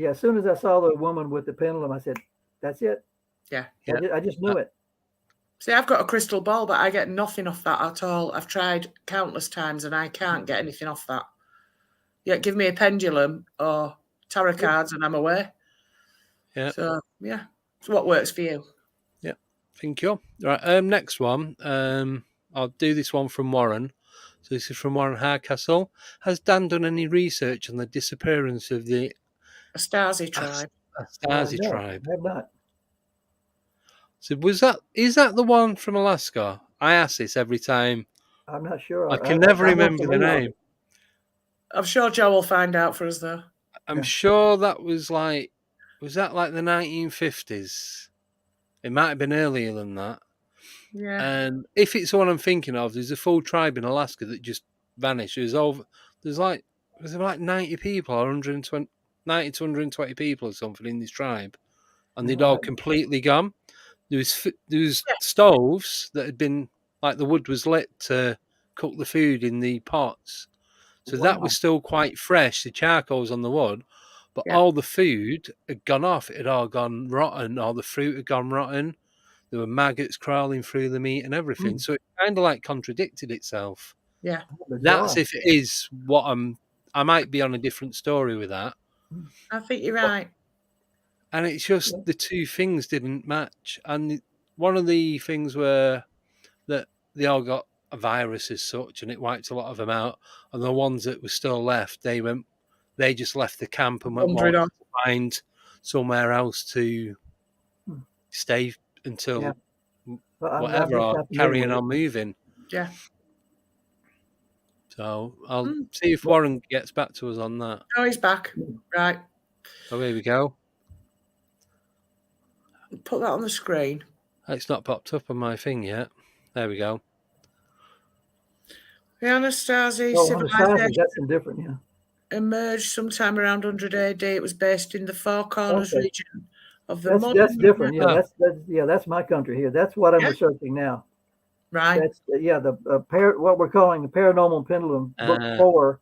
As soon as I saw the woman with the pendulum, I said, "That's it." Yeah. I just knew it. See, I've got a crystal ball, but I get nothing off that at all. I've tried countless times, and I can't get anything off that. Yeah, give me a pendulum or tarot cards, and I'm away. Yeah. So yeah, it's what works for you. Yeah. Thank you. Right. Next one. I'll do this one from Warren. So this is from Warren Hardcastle. Has Dan done any research on the disappearance of the Anasazi Tribe. Anasazi No, Tribe? I have not. So is that the one from Alaska? I ask this every time. I'm not sure. I can never remember the name. I'm sure Joe will find out for us, though. I'm sure that was that like the 1950s? It might have been earlier than that. Yeah. And if it's the one I'm thinking of, there's a full tribe in Alaska that just vanished. Was there like 90 people or 120, 90 to 120 people or something in this tribe, and they'd all completely gone. There was stoves that had been, like, the wood was lit to cook the food in the pots, so that was still quite fresh. The charcoal was on the wood, but all the food had gone off. It had all gone rotten. All the fruit had gone rotten. There were maggots crawling through the meat and everything. So it kind of like contradicted itself. Yeah. That's if it is what I might be on a different story with that. I think you're right. And it's just the two things didn't match. And one of the things were that they all got a virus as such, and it wiped a lot of them out. And the ones that were still left, they just left the camp and went to find somewhere else to stay until whatever, or carrying on moving. Yeah. So I'll see if Warren gets back to us on that. Oh, he's back. Right. Oh, here we go. Put that on the screen. It's not popped up on my thing yet. There we go. The Anasazi civilization, that's different, yeah. Emerged sometime around 100 AD. It was based in the Four Corners region of the That's different. Yeah, that's my country here. That's what I'm researching now. Right. That's what we're calling the Paranormal Pendulum Book 4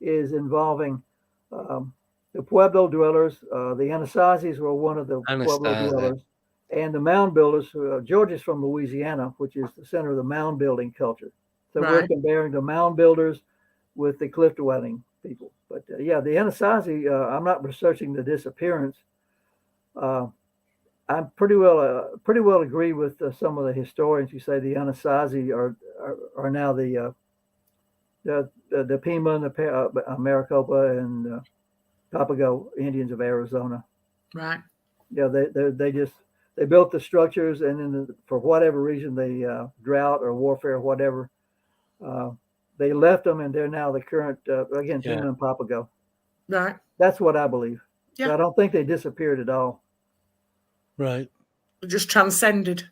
is involving the Pueblo dwellers. The Anasazis were one of the Pueblo dwellers, and the mound builders. George is from Louisiana, which is the center of the mound building culture. So we're comparing the mound builders with the cliff dwelling people. But the Anasazi, I'm not researching the disappearance. I pretty well agree with some of the historians who say the Anasazi are now the Pima and the Maricopa and Papago Indians of Arizona. Right. Yeah, they built the structures, and then for whatever reason, they drought or warfare or whatever, they left them, and they're now the current Pima and Papago. Right. That's what I believe. Yeah. So I don't think they disappeared at all. Right. Just transcended.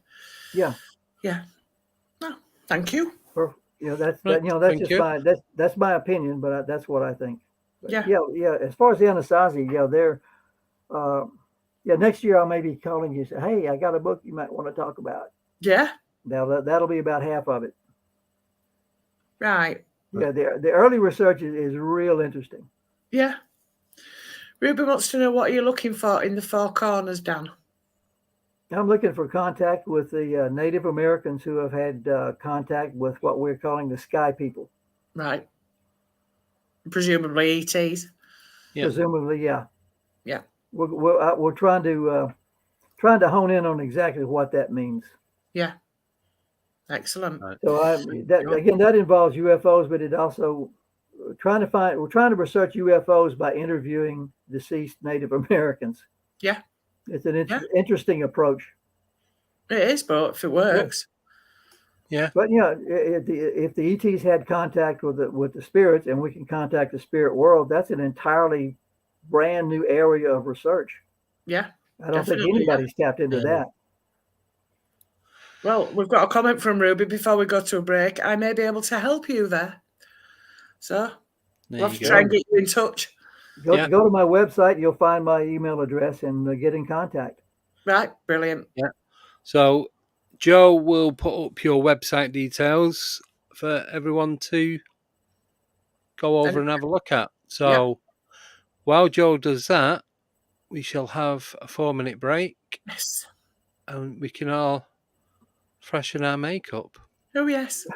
Yeah. Yeah. No, thank you. That's that's my opinion, but that's what I think. But yeah. As far as the Anasazi, they're next year I may be calling you and say, hey, I got a book you might want to talk about. Yeah. Now that'll be about half of it. Right. Yeah, the early research is real interesting. Yeah. Ruben wants to know, what are you looking for in the Four Corners, Dan? I'm looking for contact with the Native Americans who have had contact with what we're calling the sky people. Right. Presumably ETs. Yeah. Presumably, yeah. Yeah. We're trying to hone in on exactly what that means. Yeah. Excellent. So that involves UFOs, but it also we're trying to research UFOs by interviewing deceased Native Americans. Yeah. It's an interesting approach. It is, but if it works. Yeah. But if the ETs had contact with the spirits, and we can contact the spirit world, that's an entirely brand new area of research. Yeah. I don't think Definitely, anybody's tapped into that. Well, we've got a comment from Ruby before we go to a break. I may be able to help you there. So we'll have to try and get you in touch. Go to my website. You'll find my email address and get in contact. Right. Brilliant. Yeah. So Joe will put up your website details for everyone to go over and have a look at. So while Joe does that, we shall have a 4-minute break. Yes. And we can all freshen our makeup. Oh, yes.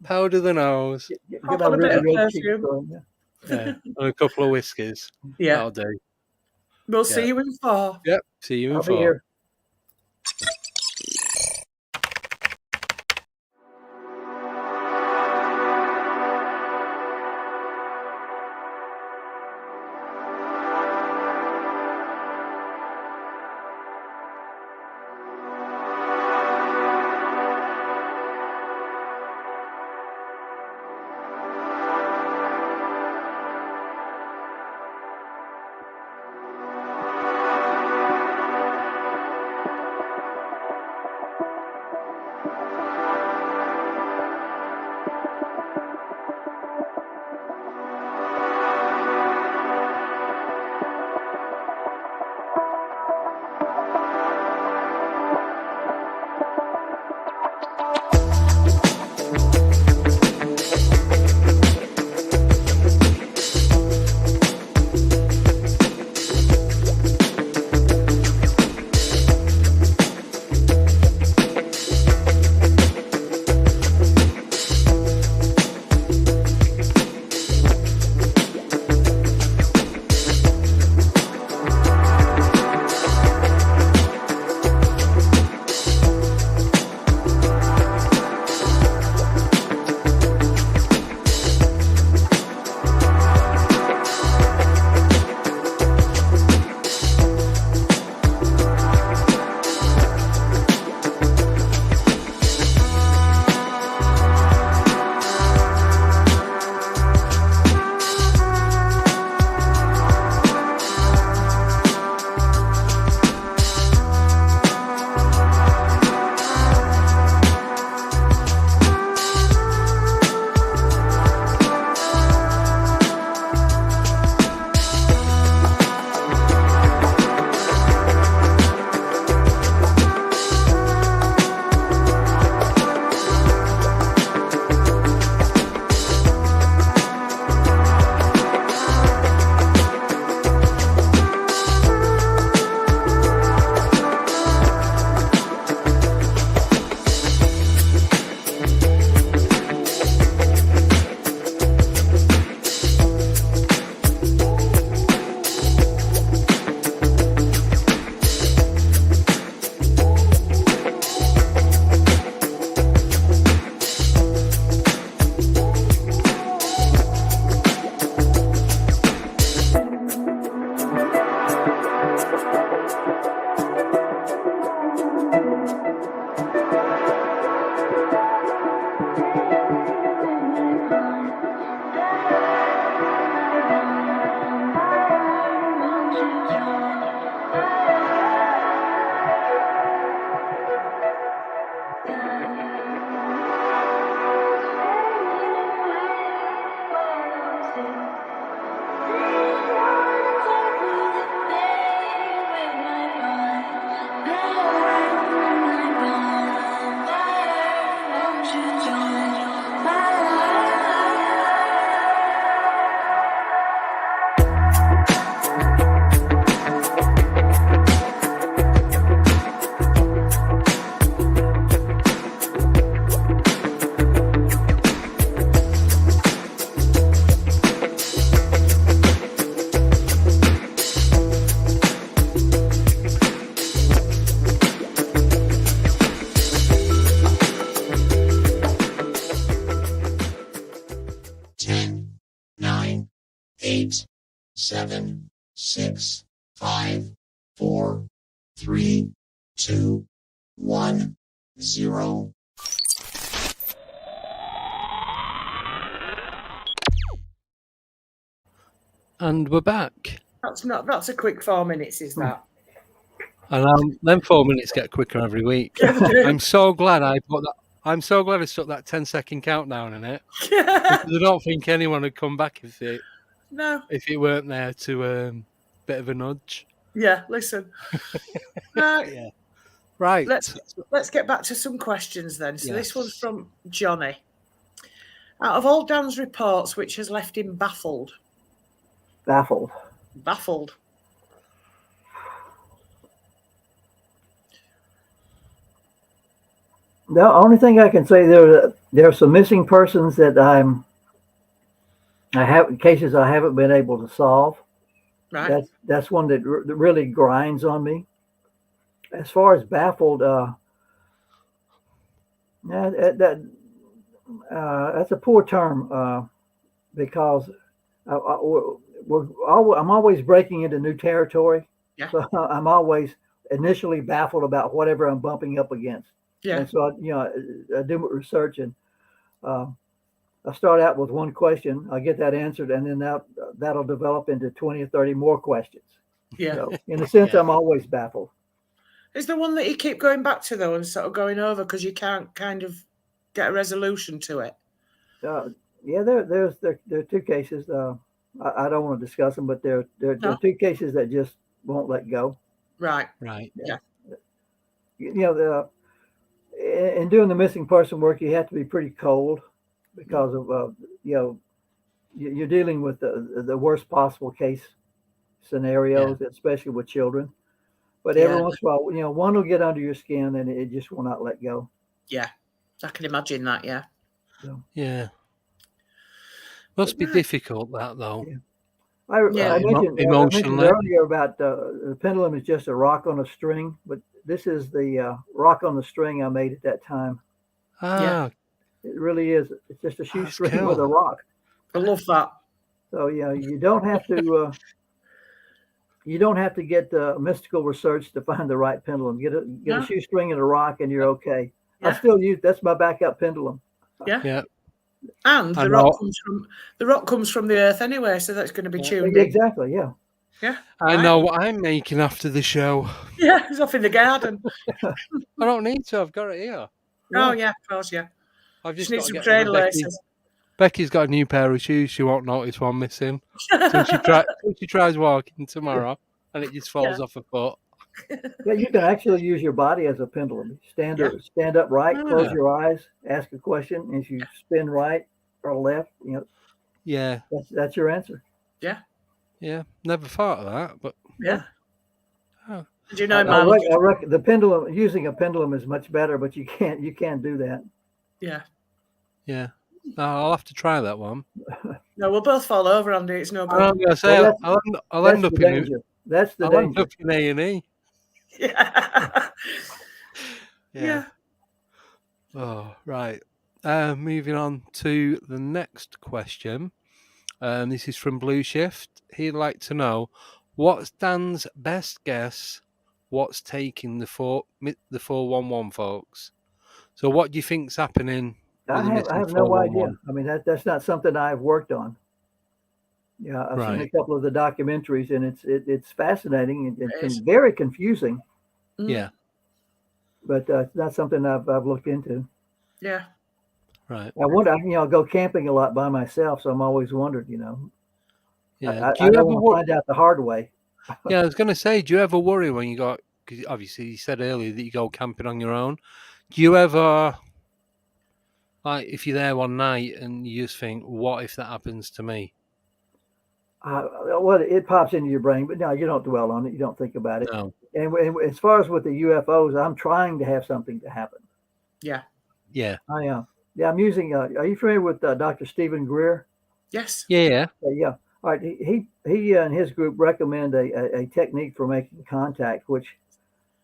Powder the nose. Get my a bit of red cheeks perfume. going. Yeah. And a couple of whiskies. Yeah. That'll do. We'll see you in 4. Yep. See you in I'll 4. be here. eight, seven, six, 5, 4, 3, 2, 1, 0. And we're back. That's a quick 4 minutes, is that? And then 4 minutes get quicker every week. Yeah, they do. I'm so glad I put that. I'm so glad I stuck that 10-second countdown in it. Yeah. Because I don't think anyone would come back if it weren't there to bit of a nudge. Yeah, listen. Right. Yeah. Right. Let's get back to some questions then. So this one's Yes. from Johnny. Out of all Dan's reports, which has left him baffled? Baffled. Baffled. The only thing I can say, there are some missing persons that cases I haven't been able to solve. Right. That's one that really grinds on me. As far as baffled, that's a poor term because I'm always breaking into new territory. Yeah. So I'm always initially baffled about whatever I'm bumping up against. Yeah. And so, I do my research and I start out with one question. I get that answered, and then that'll develop into 20 or 30 more questions. Yeah. So, in a sense, I'm always baffled. Is there one that you keep going back to, though, and sort of going over because you can't kind of get a resolution to it? Yeah, there are two cases. I don't want to discuss them, but there are two cases that just won't let go. Right. Right. Yeah. In doing the missing person work, you have to be pretty cold because of you're dealing with the worst possible case scenarios, especially with children. But every once in a while, one will get under your skin and it just will not let go. Yeah, I can imagine that. Yeah. So, yeah. Must be difficult, that though. Yeah. I mentioned earlier about the pendulum is just a rock on a string, but this is the rock on the string I made at that time. Ah, it really is. It's just a shoestring with a rock. I love that. So you don't have to. You don't have to get mystical research to find the right pendulum. Get a shoestring and a rock, and you're okay. Yeah. I still use that's my backup pendulum. Yeah. Yeah. And the rock comes from the earth anyway, so that's going to be tuned in. Exactly. Yeah. Yeah. I know what I'm making after the show. Yeah, it's off in the garden. I don't need to. I've got it here. Oh yeah, of course, yeah. I've just need got to some get cradle laces. Becky's got a new pair of shoes. She won't notice one missing. So she tries walking tomorrow, and it just falls off her foot. Yeah, you can actually use your body as a pendulum. Stand upright, close your eyes, ask a question, and if you spin right or left, Yeah. That's your answer. Yeah. Yeah. Never thought of that, but yeah. Oh. Did you know, I reckon the pendulum, using a pendulum is much better, but you can't do that. Yeah. Yeah. I'll have to try that one. No, we'll both fall over, Andy. It's no good. I'm going to say I'll end up in That's the I'll danger. end up in A&E. Yeah. Yeah. Oh, right. Moving on to the next question. This is from Blue Shift. He'd like to know, what's Dan's best guess? What's taking the 411 folks? So, what do you think's happening? I have no idea. I mean, that's not something I've worked on. Yeah, I've seen a couple of the documentaries, and it's fascinating and it's very confusing. Yeah, but it's not something I've looked into. Yeah, right. I go camping a lot by myself, so I'm always wondered. Yeah, I don't want to find out the hard way. Yeah, I was going to say, do you ever worry when you go? Because obviously you said earlier that you go camping on your own. Do you ever, like, if you're there one night and you just think, what if that happens to me? Well, it pops into your brain, but no, you don't dwell on it. You don't think about it. No. And as far as with the UFOs, I'm trying to have something to happen. Yeah. Yeah. I am. Yeah, I'm using. Are you familiar with Dr. Stephen Greer? Yes. Yeah. Yeah. All right. He and his group recommend a technique for making contact, which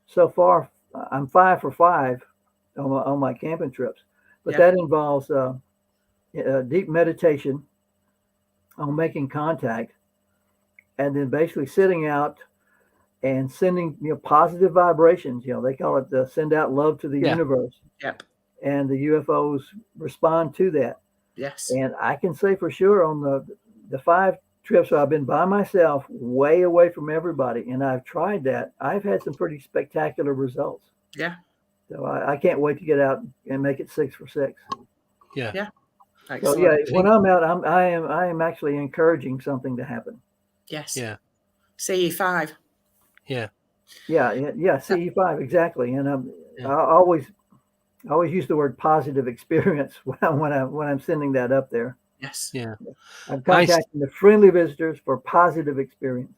so far I'm 5 for 5 on my camping trips, but that involves deep meditation on making contact, and then basically sitting out and sending positive vibrations. They call it send out love to the universe. Yep. And the UFOs respond to that. Yes. And I can say for sure on the 5 trips where I've been by myself, way away from everybody, and I've tried that. I've had some pretty spectacular results. Yeah. So I can't wait to get out and make it 6 for 6. Yeah. Yeah. So Excellent. yeah, when I'm out, I am actually encouraging something to happen. Yes. Yeah. CE5. Yeah. Yeah, CE5 exactly. And Yeah. I always use the word positive experience when I'm sending that up there. Yes. Yeah. I'm contacting the friendly visitors for positive experience.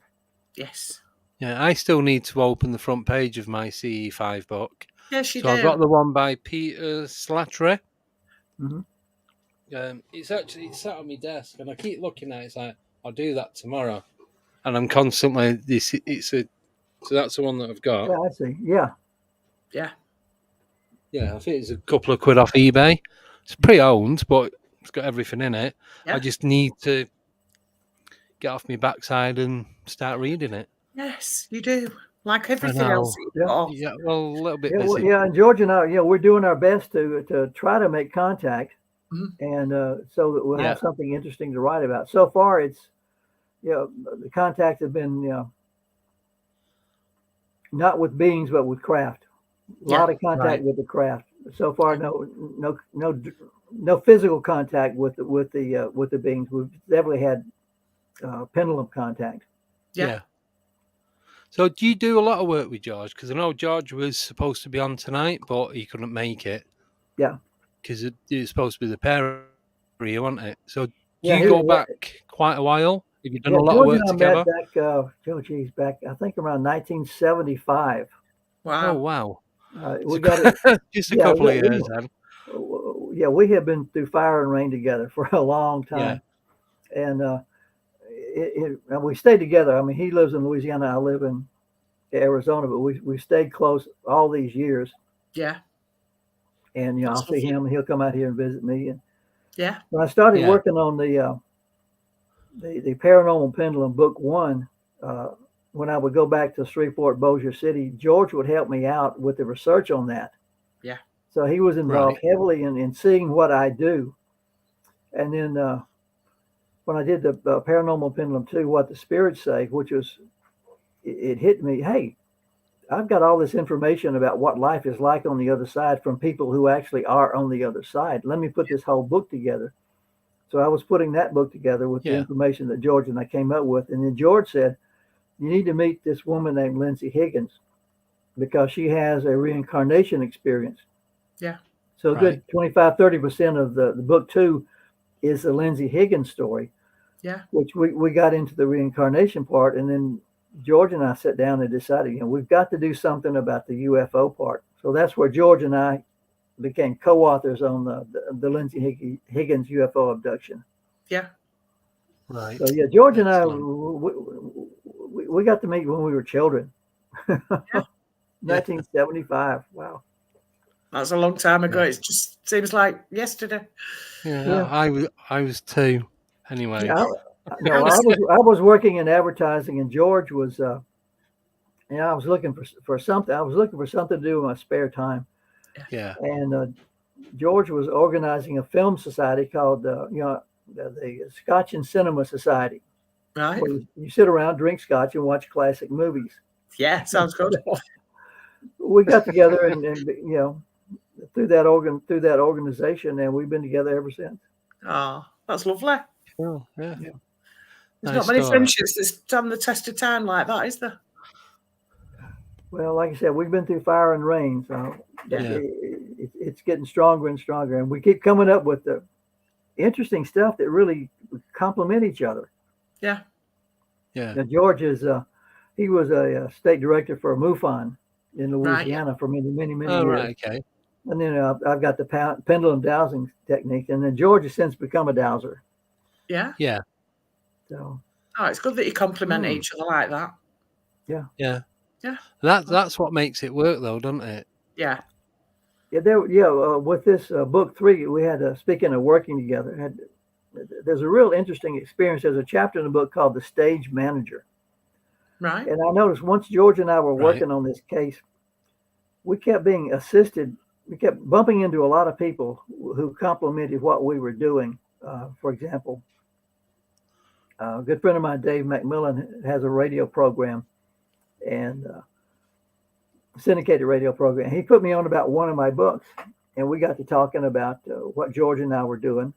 Yes. Yeah. I still need to open the front page of my CE5 book. Yes, you So do. I've got the one by Peter Slattery. Hmm. It's sat on my desk, and I keep looking at it. It's like, I'll do that tomorrow, and I'm constantly so that's the one that I've got. Yeah, I see. Yeah. Yeah. Yeah, I think it's a couple of quid off eBay. It's pre-owned, but it's got everything in it. Yeah. I just need to get off my backside and start reading it. Yes, you do. Like everything know. else. Yeah. Oh, Yeah, well, a little bit Yeah, busy. and George and I, we're doing our best to try to make contact, Mhm. and so that we'll Yeah. have something interesting to write about. So far, it's the contacts have been not with beings but with craft. A lot of contact right. with the craft. So far, no physical contact with the beings. We've definitely had pendulum contact. yeah. So, do you do a lot of work with George? Because I know George was supposed to be on tonight, but he couldn't make it. Yeah. Because it was supposed to be the pair of you, wasn't it? So, do Yeah, you go back quite a while? Have you done a lot of George work and I together? met back, I think around 1975. Wow. Oh, wow. We got it. Just a Yeah, couple of we- years then. Yeah, we have been through fire and rain together for a long time, and we stayed together. I mean, he lives in Louisiana, I live in Arizona, but we stayed close all these years. Yeah. And That's I'll see lovely. him, and he'll come out here and visit me. And Yeah. when I started Yeah. working on the Paranormal Pendulum Book 1, when I would go back to Shreveport, Bossier City, George would help me out with the research on that. Yeah. So he was involved Right. heavily in seeing what I do. And then when I did the Paranormal Pendulum 2, What the Spirits Say, which was, it hit me, hey, I've got all this information about what life is like on the other side from people who actually are on the other side. Let me put this whole book together. So I was putting that book together with the Yeah. information that George and I came up with. And then George said, you need to meet this woman named Lindsay Higgins because she has a reincarnation experience. Yeah. So a good 25-30% of the book 2 is the Lindsay Higgins story. Yeah. Which we got into the reincarnation part, and then George and I sat down and decided, we've got to do something about the UFO part. So that's where George and I became co-authors on the Lindsay Higgins UFO abduction. Yeah. Right. So yeah, George and I, Excellent. we got to meet when we were children. Yeah. 1975. Wow. That's a long time ago. Yeah. It just seems like yesterday. Yeah. I was 2 anyway. Yeah, I was working in advertising, and George was, I was looking for something. I was looking for something to do in my spare time, Yeah. and George was organizing a film society called, the Scotch and Cinema Society, Right. where you sit around, drink scotch, and watch classic movies. Yeah. Sounds good. We got together, and through that organization, and we've been together ever since. Oh, that's lovely. Oh, yeah. Yeah. There's Nice not many story. friendships that stand the test of time like that, is there? Well, like I said, we've been through fire and rain, so Yeah. it's getting stronger and stronger, and we keep coming up with the interesting stuff that really complement each other. Yeah. Yeah. Now, George he was a state director for MUFON in Louisiana for many Oh, years. right. Okay. And then I've got the pendulum dowsing technique, and then George has since become a dowser. Yeah. Yeah. So Oh, it's good that you complement each other like that. Yeah. Yeah. That's what makes it work, though, doesn't it? Yeah. with this book 3, we had speaking of working together. There's a real interesting experience. There's a chapter in the book called The Stage Manager. Right. And I noticed once George and I were working on this case, we kept being assisted. We kept bumping into a lot of people who complimented what we were doing. For example, A good friend of mine, Dave McMillan, has a radio program, and syndicated radio program. He put me on about one of my books, and we got to talking about what George and I were doing.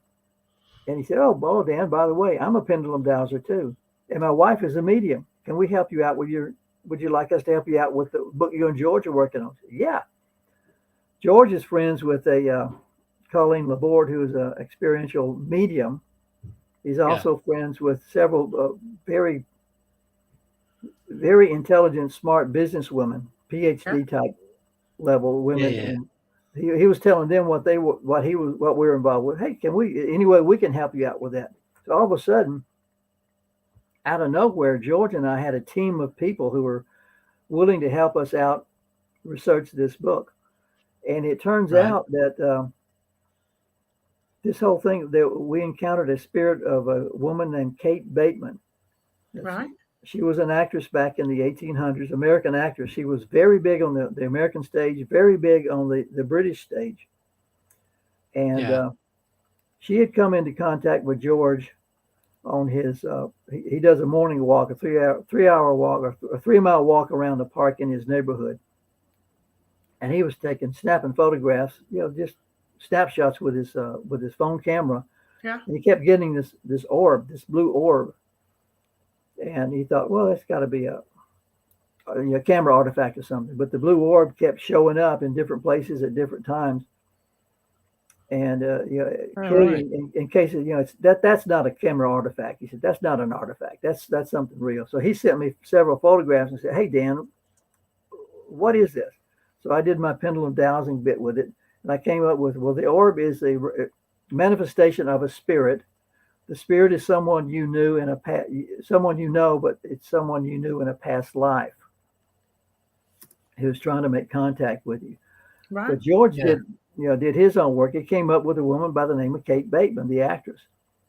And he said, "Oh, Dan, by the way, I'm a pendulum dowser too, and my wife is a medium. Can we help you out with your? Would you like us to help you out with the book you and George are working on?" I said, "Yeah." George is friends with a Colleen Laborde, who is an experiential medium. He's also friends with several very, very intelligent, smart businesswomen, PhD type level women. Yeah. And he was telling them what we were involved with. Hey, can we any way we can help you out with that? So all of a sudden, out of nowhere, George and I had a team of people who were willing to help us out research this book. And it turns out that this whole thing, that we encountered a spirit of a woman named Kate Bateman. Right. She was an actress back in the 1800s, American actress. She was very big on the American stage, very big on the British stage. And she had come into contact with George on his, he does a morning walk, a 3-hour walk, or a 3-mile walk around the park in his neighborhood. And he was snapping photographs, just snapshots with his phone camera. Yeah. And he kept getting this orb, this blue orb. And he thought, well, that's got to be a camera artifact or something. But the blue orb kept showing up in different places at different times. And in case it's that's not a camera artifact. He said, that's not an artifact. That's something real. So he sent me several photographs and said, hey, Dan, what is this? So I did my pendulum dowsing bit with it, and I came up with, well, the orb is a manifestation of a spirit. The spirit is someone you knew someone you know, but it's someone you knew in a past life who's trying to make contact with you. Right. But George did his own work. He came up with a woman by the name of Kate Bateman, the actress.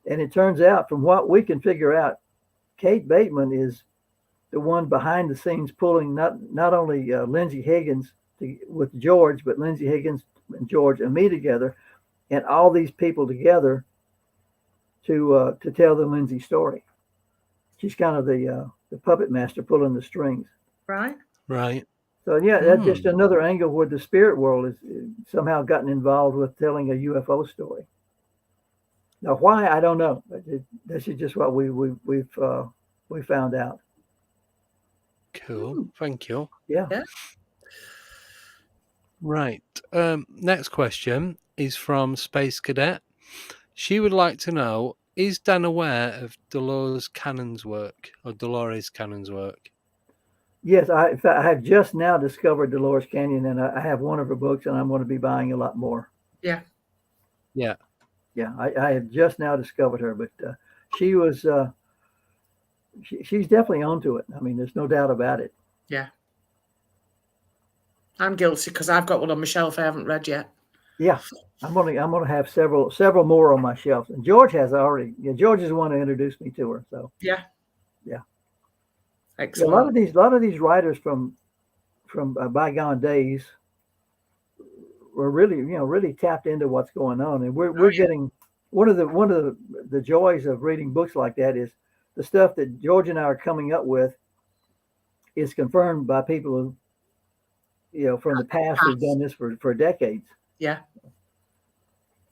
And it turns out, from what we can figure out, Kate Bateman is the one behind the scenes pulling not only Lindsay Higgins with George, but Lindsay Higgins and George and me together, and all these people together to tell the Lindsay story. She's kind of the puppet master pulling the strings. Right. Right. So that's just another angle where the spirit world is somehow gotten involved with telling a UFO story. Now, why, I don't know. This is just what we found out. Cool. Thank you. Yeah. Right. Next question is from Space Cadet. She would like to know, is Dan aware of Dolores Cannon's work? Yes, in fact, I have just now discovered Dolores Cannon, and I have one of her books, and I'm going to be buying a lot more. Yeah. Yeah. Yeah, I have just now discovered her, but she was, she's definitely onto it. I mean, there's no doubt about it. Yeah. I'm guilty because I've got one on my shelf I haven't read yet. Yeah, I'm gonna have several more on my shelf, and George has already. Yeah, George is the one who introduced me to her. So yeah. Excellent. A lot of these writers from bygone days were really tapped into what's going on, and we're getting one of the joys of reading books like that is the stuff that George and I are coming up with is confirmed by people who from the past who've done this for decades. Yeah.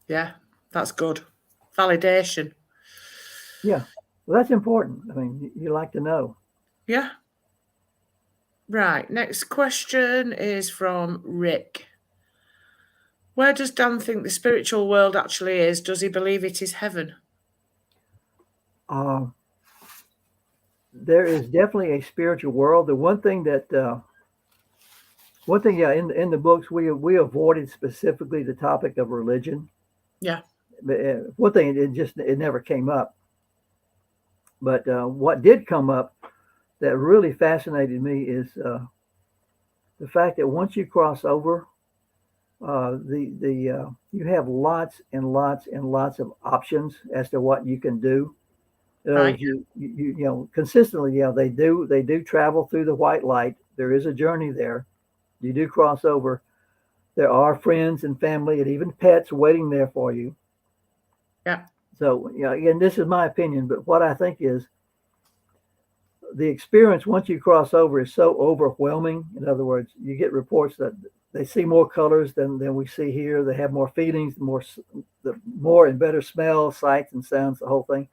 Yeah, that's good. Validation. Yeah. Well, that's important. I mean, you like to know. Yeah. Right. Next question is from Rick. Where does Dan think the spiritual world actually is? Does he believe it is heaven? There is definitely a spiritual world. The one thing in the books we avoided specifically the topic of religion. Yeah. One thing it never came up. But what did come up that really fascinated me is the fact that once you cross over, you have lots and lots and lots of options as to what you can do. Right. You consistently, they do travel through the white light. There is a journey there. You do cross over. There are friends and family and even pets waiting there for you. Yeah. So, again, this is my opinion, but what I think is the experience once you cross over is so overwhelming. In other words, you get reports that they see more colors than we see here. They have more feelings, the more and better smells, sights, and sounds. The whole thing.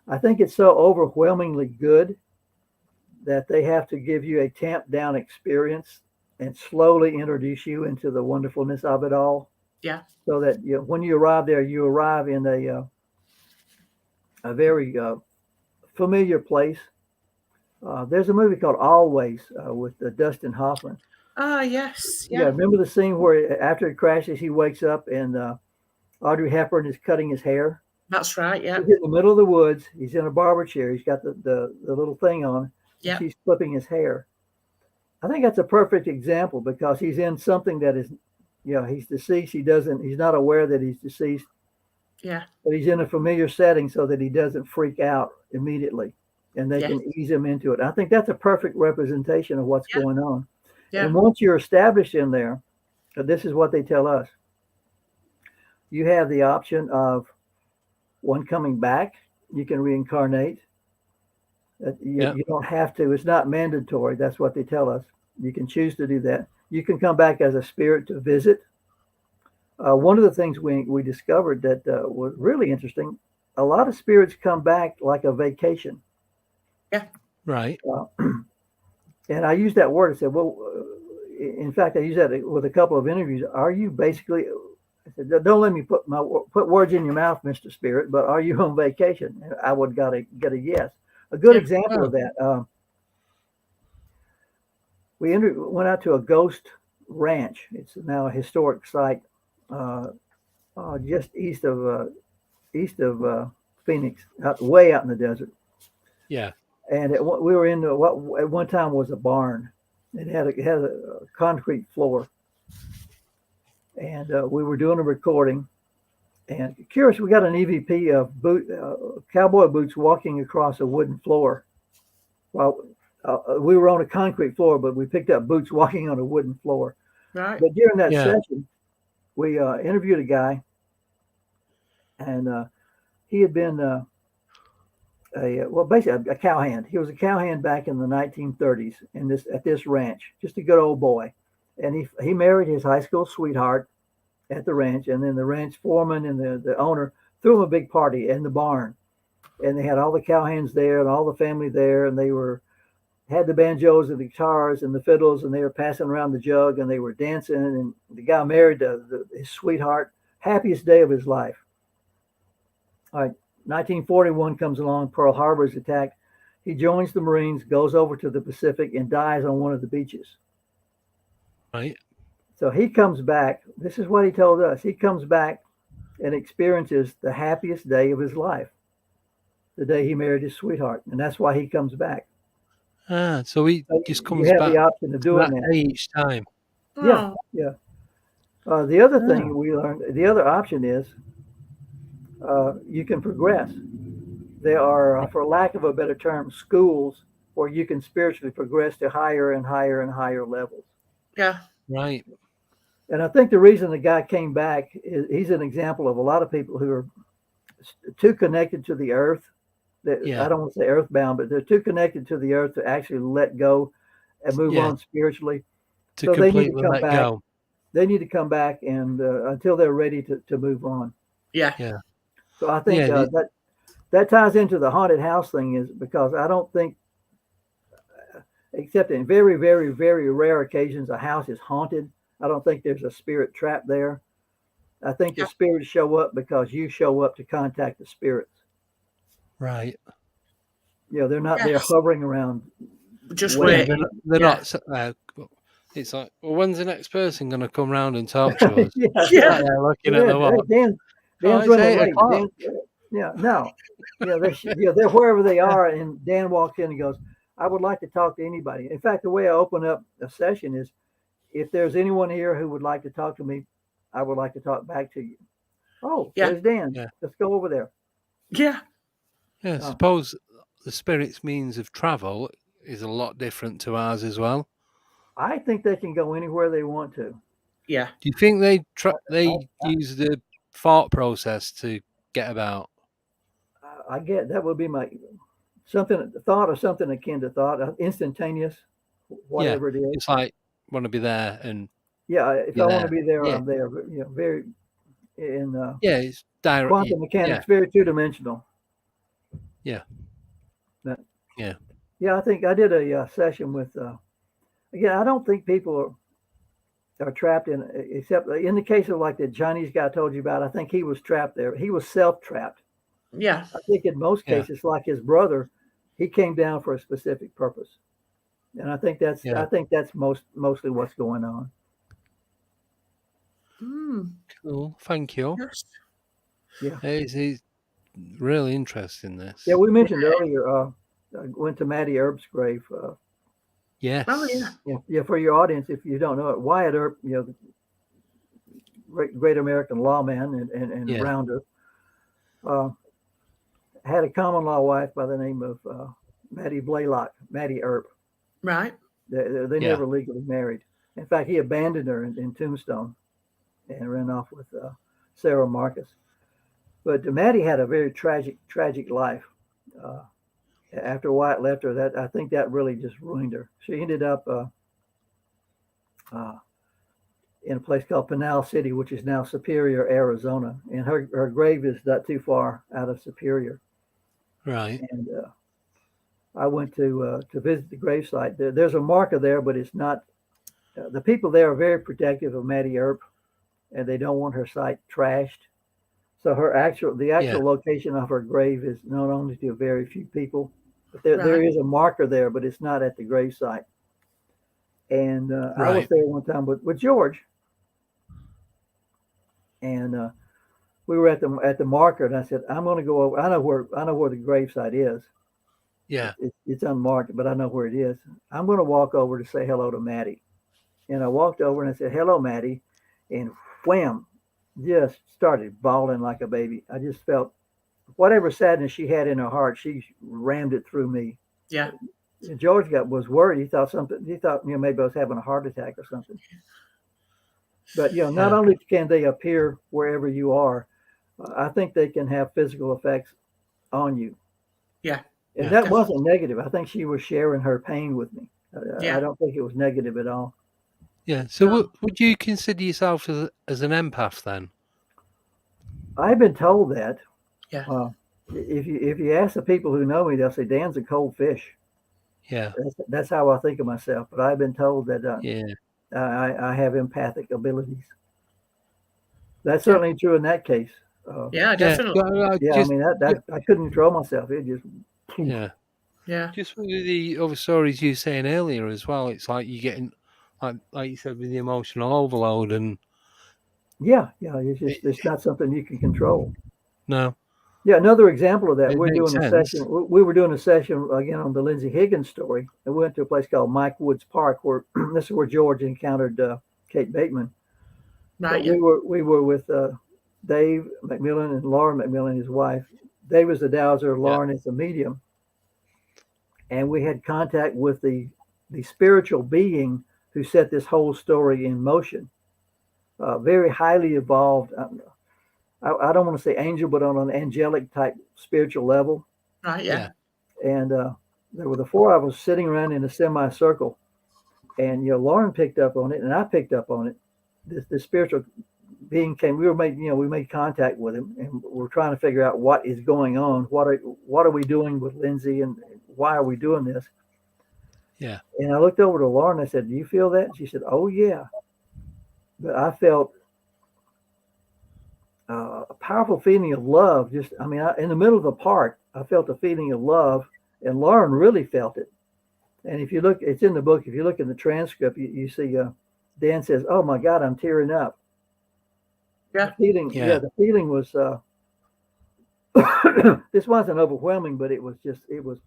I think it's so overwhelmingly good that they have to give you a tamped down experience and slowly introduce you into the wonderfulness of it all. Yeah. So that when you arrive there, you arrive in a very familiar place. There's a movie called Always with Dustin Hoffman. Ah, yes. Yeah, Yeah. remember the scene where after it crashes, he wakes up and Audrey Hepburn is cutting his hair. That's right. Yeah. He's in the middle of the woods. He's in a barber chair. He's got the little thing on. Yeah. She's flipping his hair. I think that's a perfect example because he's in something that is, he's deceased. He's not aware that he's deceased, Yeah. but he's in a familiar setting so that he doesn't freak out immediately and they Yeah. can ease him into it. I think that's a perfect representation of what's Yeah. going on. Yeah. And once you're established in there, this is what they tell us. You have the option of one coming back. You can reincarnate. You don't have to. It's not mandatory. That's what they tell us. You can choose to do that. You can come back as a spirit to visit. One of the things we discovered that was really interesting, a lot of spirits come back like a vacation. Yeah. Right. And I used that word. I said, well, in fact, I used that with a couple of interviews. Are you basically, I said, don't let me put words in your mouth, Mr. Spirit, but are you on vacation? And I would get a yes. A good example of that. We went out to a ghost ranch. It's now a historic site, just east of Phoenix, way out in the desert. Yeah. And we were in what at one time was a barn. It had a concrete floor, and we were doing a recording. And curious, we got an EVP of cowboy boots walking across a wooden floor. Well, we were on a concrete floor, but we picked up boots walking on a wooden floor. Right. But during that session, we interviewed a guy, and he had been basically a cowhand. He was a cowhand back in the 1930s at this ranch, just a good old boy. And he married his high school sweetheart at the ranch, and then the ranch foreman and the owner threw him a big party in the barn, and they had all the cowhands there and all the family there, and they had the banjos and the guitars and the fiddles, and they were passing around the jug, and they were dancing, and the guy married his sweetheart, happiest day of his life. All right, 1941 comes along, Pearl Harbor is attacked. He joins the Marines, goes over to the Pacific, and dies on one of the beaches. Right. So he comes back. This is what he told us. He comes back and experiences the happiest day of his life, the day he married his sweetheart. And that's why he comes back. So he just comes you have back the option of doing that each time. Yeah. The other thing we learned, the other option is you can progress. There are, for lack of a better term, schools where you can spiritually progress to higher and higher and higher levels. Yeah. Right. And I think the reason the guy came back is he's an example of a lot of people who are too connected to the earth. I don't want to say earthbound, but they're too connected to the earth to actually let go and move on spiritually. So completely let go. They need to come back and until they're ready to move on. Yeah. Yeah. So I think that ties into the haunted house thing, is because I don't think, except in very, very, very rare occasions, a house is haunted. I don't think there's a spirit trapped there. I think the spirits show up because you show up to contact the spirits. Right. They're not there hovering around. Just wait. They're not. It's like, well, when's the next person going to come round and talk to us? Looking at the wall. Dan's running late. They're wherever they are, and Dan walks in and goes, I would like to talk to anybody. In fact, the way I open up a session is, if there's anyone here who would like to talk to me, I would like to talk back to you. Oh, there's Dan. Yeah. Let's go over there. Yeah. Yeah, I suppose the spirit's means of travel is a lot different to ours as well. I think they can go anywhere they want to. Yeah. Do you think they use the thought process to get about? I get that would be my something thought or something akin to thought, instantaneous, whatever it is. It's like want to be there and Yeah, if I you're want to there. be there, Yeah. I'm there. But, very in It's direct. quantum mechanics, very two-dimensional. Yeah. But, Yeah. Yeah, I think I did a session with. Again, I don't think people are trapped in, except in the case of like the Chinese guy I told you about. I think he was trapped there. He was self-trapped. Yeah. I think in most cases, like his brother, he came down for a specific purpose, and I think that's mostly what's going on. Cool. Thank you. Yes. Yeah. It's really interesting, this. Yeah, we mentioned earlier. I went to Matty Earp's grave. Yes. Oh, yeah. Yeah. For your audience, if you don't know it, Wyatt Earp, the great American lawman and rounder, had a common law wife by the name of Matty Blaylock, Matty Earp. Right. They never legally married. In fact, he abandoned her in Tombstone and ran off with Sarah Marcus. But Matty had a very tragic life. After Wyatt left her, I think that really just ruined her. She ended up in a place called Pinal City, which is now Superior, Arizona, and her grave is not too far out of Superior. Right. And I went to visit the gravesite. There's a marker there, but it's not. The people there are very protective of Matty Earp, and they don't want her site trashed. So the actual location of her grave is known only to a very few people. But there is a marker there, but it's not at the gravesite. And I was there one time with George, and we were at the marker, and I said, "I'm going to go over. I know where the gravesite is. Yeah, it's unmarked, but I know where it is. I'm going to walk over to say hello to Matty." And I walked over and I said, "Hello, Matty," and wham, just started bawling like a baby. I just felt whatever sadness she had in her heart, she rammed it through me. Yeah. And George was worried. He thought maybe I was having a heart attack or something. But not only can they appear wherever you are, I think they can have physical effects on you. Yeah. And that wasn't negative. I think she was sharing her pain with me. I don't think it was negative at all. Yeah. So would you consider yourself as an empath then? I've been told that. Yeah. If you ask the people who know me, they'll say Dan's a cold fish. Yeah. That's how I think of myself. But I've been told that I have empathic abilities. That's certainly true in that case. Yeah, definitely. I couldn't control myself. It just. Yeah. Yeah. Just with the other stories you were saying earlier as well, it's like you're getting, like you said, with the emotional overload and. Yeah. It's not something you can control. No. Yeah, another example of that. It We're makes doing a sense. session. We were doing a session again on the Lindsay Higgins story. And we went to a place called Mike Woods Park, where this is where George encountered Kate Bateman. Right. Yeah. We were with Dave McMillan and Lauren McMillan, his wife. Dave is a dowser, Lauren is a medium, and we had contact with the spiritual being who set this whole story in motion. Very highly evolved. I don't want to say angel, but on an angelic type spiritual level. Right. Yeah. And there were the four of us sitting around in a semicircle, and Lauren picked up on it, and I picked up on it. This spiritual being came. We made contact with him, and we're trying to figure out what is going on. What are we doing with Lindsay, and why are we doing this? Yeah. And I looked over to Lauren. And I said, "Do you feel that?" And she said, "Oh yeah." But I felt a powerful feeling of love. In the middle of the park, I felt a feeling of love, and Lauren really felt it. And if you look, it's in the book. If you look in the transcript, you see Dan says, "Oh my God, I'm tearing up." Yeah. The feeling was. This wasn't overwhelming, but it was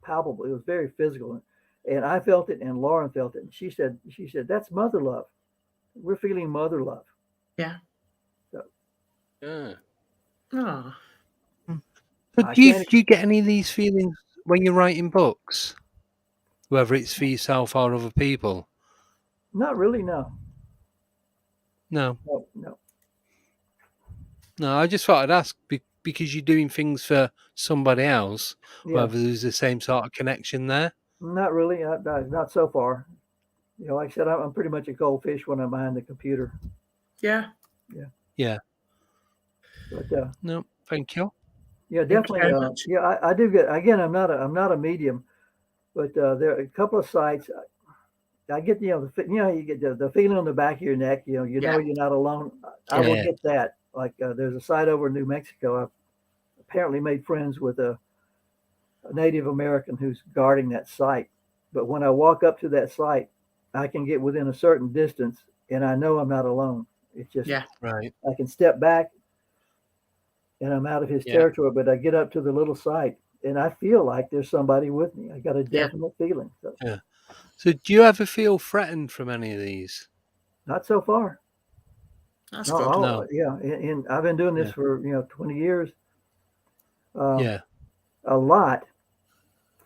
palpable. It was very physical, and I felt it, and Lauren felt it. And she said, "That's mother love. We're feeling mother love." Yeah. So. Yeah. Oh. But do you get any of these feelings when you're writing books, whether it's for yourself or other people? Not really, no. No. No. No, I just thought I'd ask because you're doing things for somebody else, Yeah, whether there's the same sort of connection there? not really. Not so far. Like I said, I'm pretty much a goldfish when I'm behind the computer. Yeah. Yeah. But No, thank you. yeah, Thank you definitely. very much. Yeah, I do get. Again, I'm not a medium, but there are a couple of sites. I get you get the feeling on the back of your neck. Know Yeah. you're not alone. I will Yeah. get that. Like there's a site over in New Mexico. I've apparently made friends with a Native American who's guarding that site. But when I walk up to that site, I can get within a certain distance, and I know I'm not alone. It's just Yeah. Right. I can step back, and I'm out of his Yeah. territory. But I get up to the little site, and I feel like there's somebody with me. I got a Yeah. definite feeling. So, So do you ever feel threatened from any of these? not so far. That's No, good. No. yeah, and I've been doing this Yeah. for 20 years. Yeah. A lot.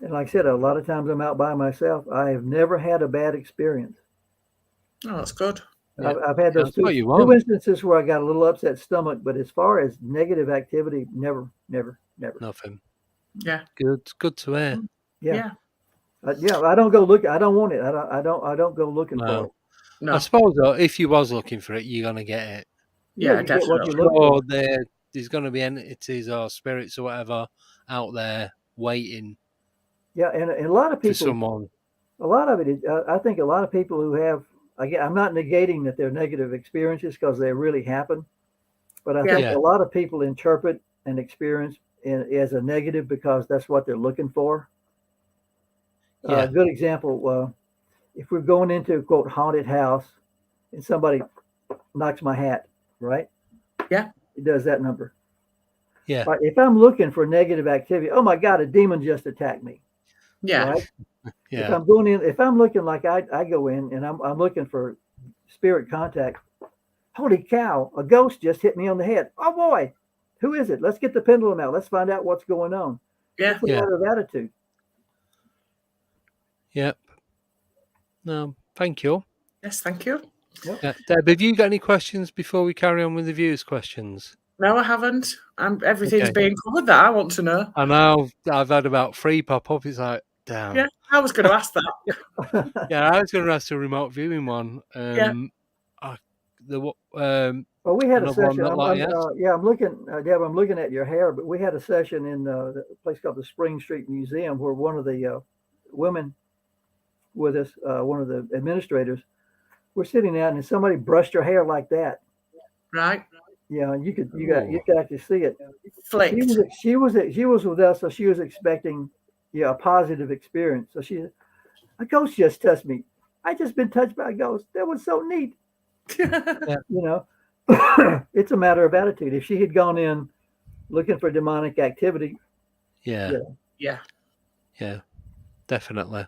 And like I said, a lot of times I'm out by myself. I have never had a bad experience. Oh, that's good. Yeah. I've had those That's what you two want. instances where I got a little upset stomach, but as far as negative activity, never. Nothing. Yeah. Good to hear. Yeah. I don't go look. I don't want it. I don't go looking for No. it. No. I suppose though, if you was looking for it, you're gonna get it. Yeah, you get what you definitely. look for. Or there's gonna be entities or spirits or whatever out there waiting Yeah, and a lot of for people. someone. A lot of it is. I think a lot of people who have. Again, I'm not negating that they're negative experiences because they really happen, but I Yeah. think Yeah. a lot of people interpret an experience as a negative because that's what they're looking for. Yeah. Good example. If we're going into a quote haunted house and somebody knocks my hat, right? Yeah. It does that number. Yeah. Right? If I'm looking for negative activity, oh my God, a demon just attacked me. Yeah. Right? If Yeah. I'm going in, if I'm looking like I go in and I'm looking for spirit contact, holy cow, a ghost just hit me on the head. Oh boy, who is it? Let's get the pendulum out. Let's find out what's going on. Yeah. It's a Yeah. matter of attitude. Yep. No, thank you. Yes, thank you. Yeah. Deb, have you got any questions before we carry on with the viewers' questions? No, I haven't. Everything's Okay. being covered that I want to know. I know I've had about 3 pop up. It's like, damn. Yeah, I was going to ask that. Yeah, I was going to ask a remote viewing one. Yeah. Well, we had a Another one session. that like, yes. I'm looking, Deb. I'm looking at your hair, but we had a session in the place called the Spring Street Museum where one of the women with us, one of the administrators, we're sitting down and somebody brushed her hair like that. Right. Yeah, you could actually see it. Flicked. She was with us, so she was expecting a positive experience. So she, a ghost just touched me. I just been touched by a ghost. That was so neat. It's a matter of attitude. If she had gone in looking for demonic activity, Yeah. Yeah. Definitely.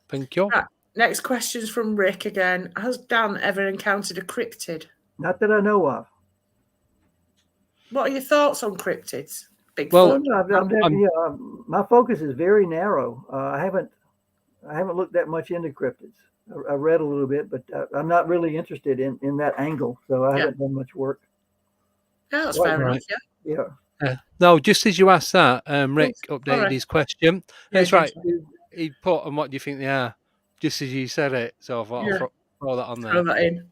Thank you. Right. Next question's from Rick again. Has Dan ever encountered a cryptid? not that I know of. What are your thoughts on cryptids? Bigfoot? Well, my focus is very narrow. I haven't looked that much into cryptids. I read a little bit, but I'm not really interested in that angle, so I haven't done much work. Yeah, that's Right. fair enough. Yeah. Yeah. No, just as you asked that, Rick updated Sorry. his question. Yeah, That's he right. did. He put, and what do you think they are? Just as you said it. So I thought Yeah. I'll throw that on there. Throw that in.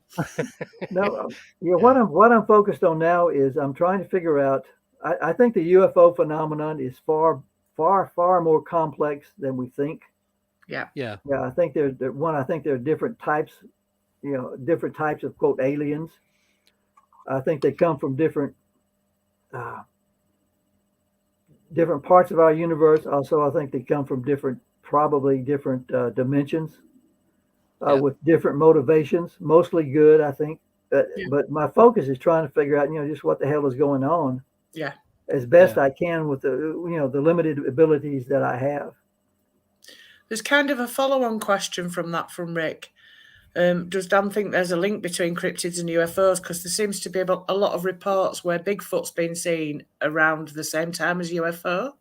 No, what I'm focused on now is I'm trying to figure out. I think the UFO phenomenon is far more complex than we think. Yeah. Yeah. Yeah, I think there are different types, different types of quote aliens. I think they come from different parts of our universe. Also, I think they come from probably different dimensions with different motivations, mostly good, I think. But my focus is trying to figure out, just what the hell is going on. Yeah. As best I can with the limited abilities that I have. There's kind of a follow-on question from Rick. Does Dan think there's a link between cryptids and UFOs? Because there seems to be a lot of reports where Bigfoot's been seen around the same time as UFO.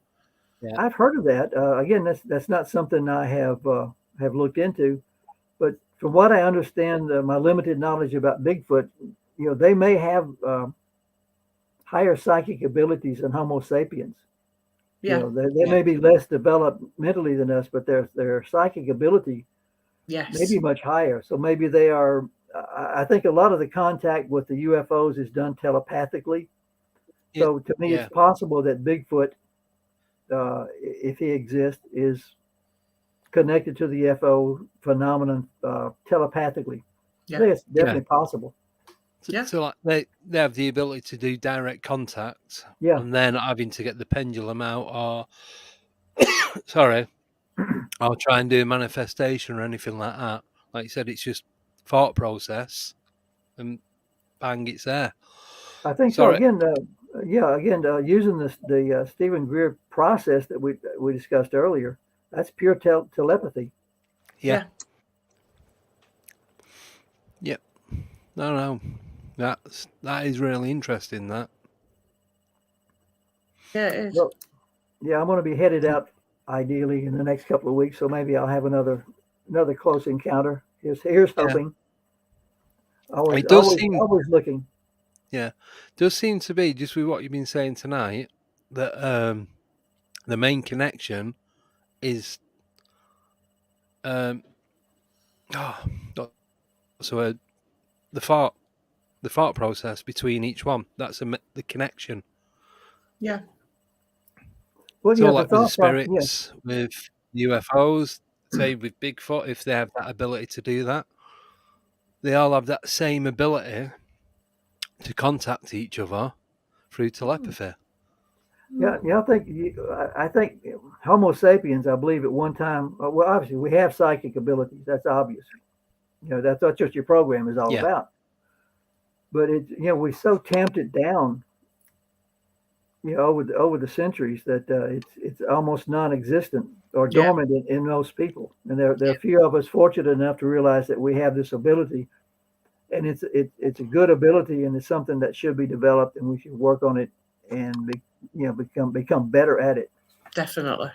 Yeah. I've heard of that. Again, that's not something I have looked into, but from what I understand, my limited knowledge about Bigfoot, they may have higher psychic abilities than Homo sapiens. Yeah. You know, they may be less developed mentally than us, but their psychic ability Yes. may be much higher. So maybe they are. I think a lot of the contact with the UFOs is done telepathically. So to me, it's possible that Bigfoot, if he exists, is connected to the UFO phenomenon telepathically. Yeah. I think it's definitely possible. So like they have the ability to do direct contact, Yeah. and then having to get the pendulum out, or sorry, or try and do a manifestation or anything like that. Like you said, it's just thought process, and bang, it's there. I think Sorry. so. Again, using the Stephen Greer process that we discussed earlier, that's pure telepathy. Yeah. Yep. No. That is really interesting. That. Yeah, it is. Well, yeah, I'm going to be headed out ideally in the next couple of weeks, so maybe I'll have another close encounter. Here's hoping. Always looking. Yeah, does seem to be just with what you've been saying tonight that the main connection is the thought process between each one. That's the connection. Yeah. Well, So yeah, like with the spirits, with UFOs, say with Bigfoot, if they have that ability to do that, they all have that same ability to contact each other through telepathy. Yeah. I think Homo sapiens, I believe at one time, well, obviously we have psychic abilities. That's obvious. You know, that's what your program is all about. But we so tamped it down, over the centuries that it's almost non-existent or dormant in most people. And there are a few of us fortunate enough to realize that we have this ability, and it's a good ability, and it's something that should be developed, and we should work on it and become better at it. Definitely.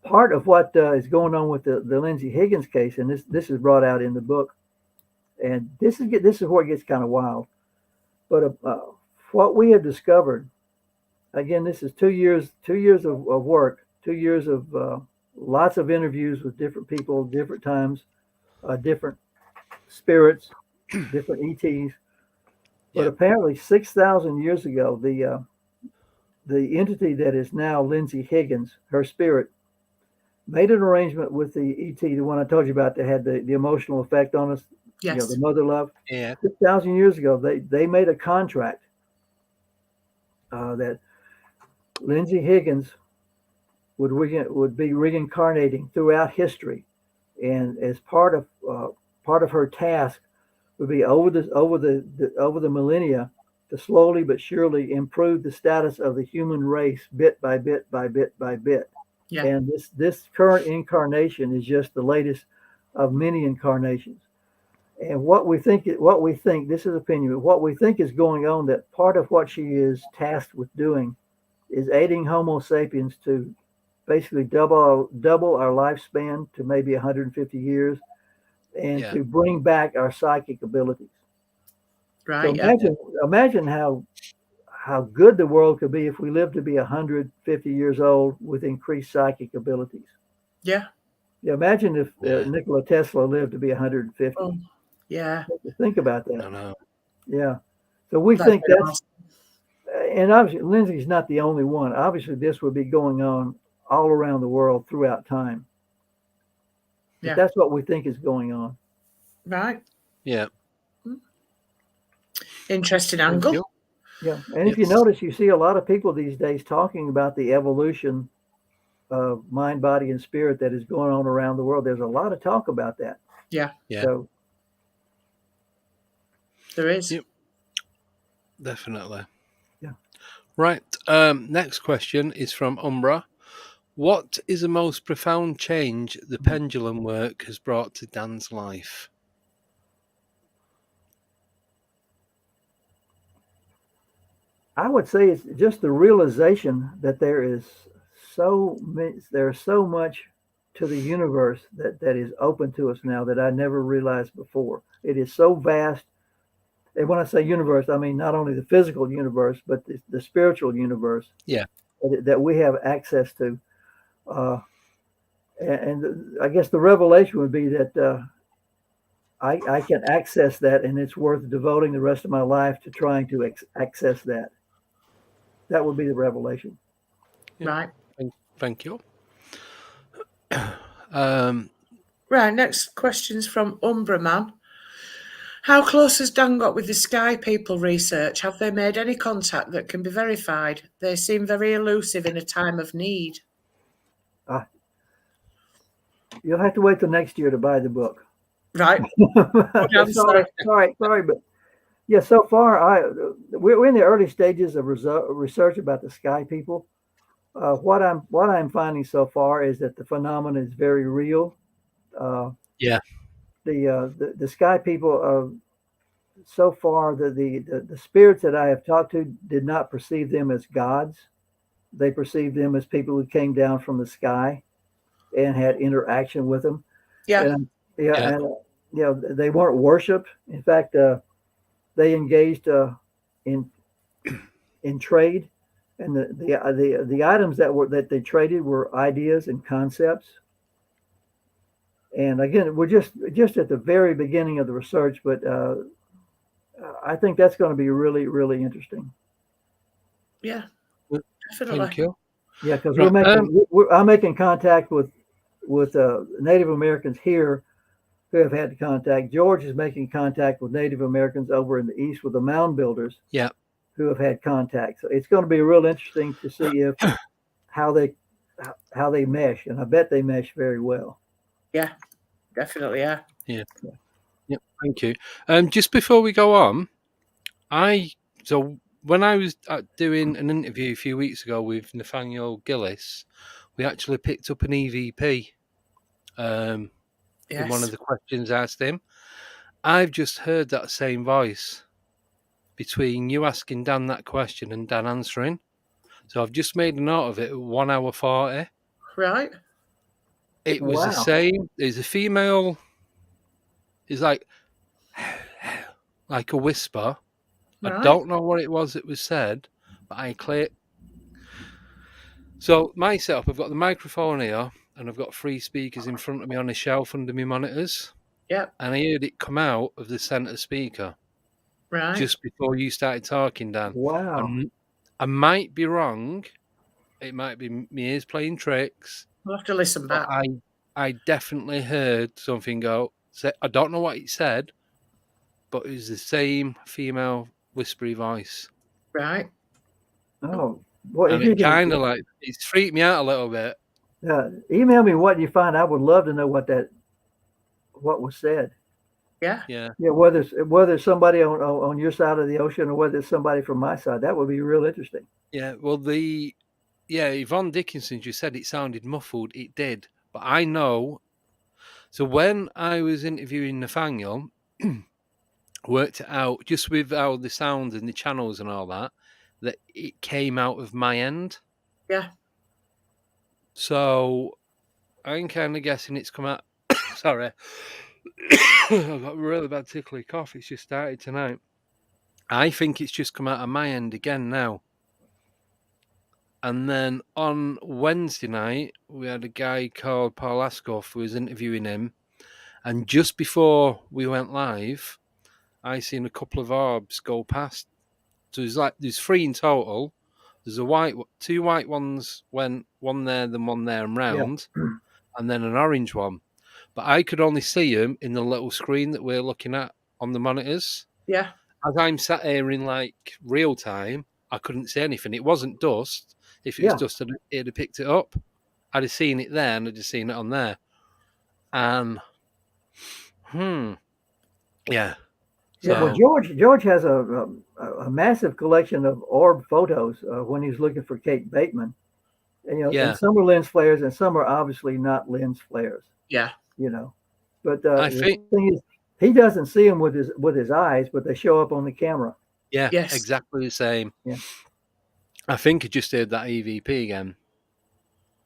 Part of what is going on with the Lindsay Higgins case, and this is brought out in the book, and this is where it gets kind of wild. But what we have discovered, again, this is 2 years of work, 2 years of lots of interviews with different people, different times, different spirits, different ETs. But apparently 6,000 years ago, the entity that is now Lindsay Higgins, her spirit, made an arrangement with the ET, the one I told you about that had the emotional effect on us, Yes. the mother love. Yeah. 6,000 years ago, they made a contract that Lindsay Higgins would be reincarnating throughout history, and as part of her task would be over the millennia to slowly but surely improve the status of the human race bit by bit by bit by bit. Yeah. And this current incarnation is just the latest of many incarnations. And what we think, this is opinion, but what we think is going on, that part of what she is tasked with doing is aiding Homo sapiens to basically double our lifespan to maybe 150 years, and to bring back our psychic abilities. Right. So imagine how good the world could be if we lived to be 150 years old with increased psychic abilities. Yeah. Imagine if Nikola Tesla lived to be 150. Oh, yeah. Think about that. I know. Yeah. So we think that's, and obviously Lindsay's not the only one. Obviously, this would be going on all around the world throughout time. But that's what we think is going on. Right. Yeah. Interesting angle. Yeah. And if you notice, you see a lot of people these days talking about the evolution of mind, body, and spirit that is going on around the world. There's a lot of talk about that. Yeah. Yeah. So there is. Yep. Definitely. Yeah. Right. Next question is from Umbra. What is the most profound change the pendulum work has brought to Dan's life? I would say it's just the realization that there's so much to the universe that is open to us now that I never realized before. It is so vast. and when I say universe, I mean not only the physical universe, but the spiritual universe. Yeah. That we have access to. And I guess the revelation would be that I can access that, and it's worth devoting the rest of my life to trying to access that. That would be the revelation. Yeah. Right. Thank you. Right, next question's from Umbraman. How close has Dan got with the Sky People research? Have they made any contact that can be verified? They seem very elusive in a time of need. You'll have to wait till next year to buy the book. Right. sorry, but yeah. So far, we're in the early stages of research about the Sky People. What I'm finding so far is that the phenomenon is very real. Yeah. The Sky People. So far, the spirits that I have talked to did not perceive them as gods. They perceived them as people who came down from the sky and had interaction with them. Yeah. And they weren't worshipped. In fact, they engaged in trade, and the items that they traded were ideas and concepts. And again, we're just at the very beginning of the research, but I think that's going to be really, really interesting. Yeah, definitely. Thank you. Yeah, because Right, I'm making contact with Native Americans here who have had contact. George is making contact with Native Americans over in the east with the mound builders. Yeah. Who have had contact. So it's going to be real interesting to see how they mesh, and I bet they mesh very well. Yeah, definitely. Yeah. Yeah. Thank you. Just before we go on, when I was doing an interview a few weeks ago with Nathaniel Gillis, we actually picked up an EVP. In one of the questions I asked him. I've just heard that same voice between you asking Dan that question and Dan answering. So I've just made a note of it. 1 hour 40. Right. It was the Wow. same. There's a female. It's like a whisper. Right. I don't know what it was that was said, but I clicked. So my setup, I've got the microphone here, and I've got 3 speakers in front of me on a shelf under my monitors. Yep. And I heard it come out of the centre speaker Right. just before you started talking, Dan. Wow. I might be wrong. It might be my ears playing tricks. We'll have to listen back. But I definitely heard something go. I don't know what it said, but it was the same female whispery voice. Right. Oh, well, And it kind of it's freaked me out a little bit. Email me what you find. I would love to know what was said. Yeah. Yeah. Yeah, whether it's somebody on your side of the ocean or whether it's somebody from my side, that would be real interesting. Yeah. Well, Yvonne Dickinson just said it sounded muffled. It did, but I know. So when I was interviewing Nathaniel, worked it out just with how the sounds and the channels and all that it came out of my end. Yeah. So I'm kind of guessing it's come out. Sorry. I've got a really bad tickly cough. It's just started tonight. I think it's just come out of my end again now. And then on Wednesday night, we had a guy called Paul Askoff who was interviewing him. And just before we went live, I seen a couple of orbs go past. So there's 3 in total. There's 2 white ones went, one there, then one there and round, and then an orange one. But I could only see them in the little screen that we're looking at on the monitors. Yeah. As I'm sat here in real time, I couldn't see anything. It wasn't dust. If it was dust, it'd have picked it up. I'd have seen it there, and I'd have seen it on there. And yeah. Yeah, well, George has a massive collection of orb photos when he's looking for Kate Bateman. And, and some are lens flares, and some are obviously not lens flares. Yeah. But the thing is, he doesn't see them with his eyes, but they show up on the camera. Yeah, yes. Exactly the same. Yeah. I think I just heard that EVP again.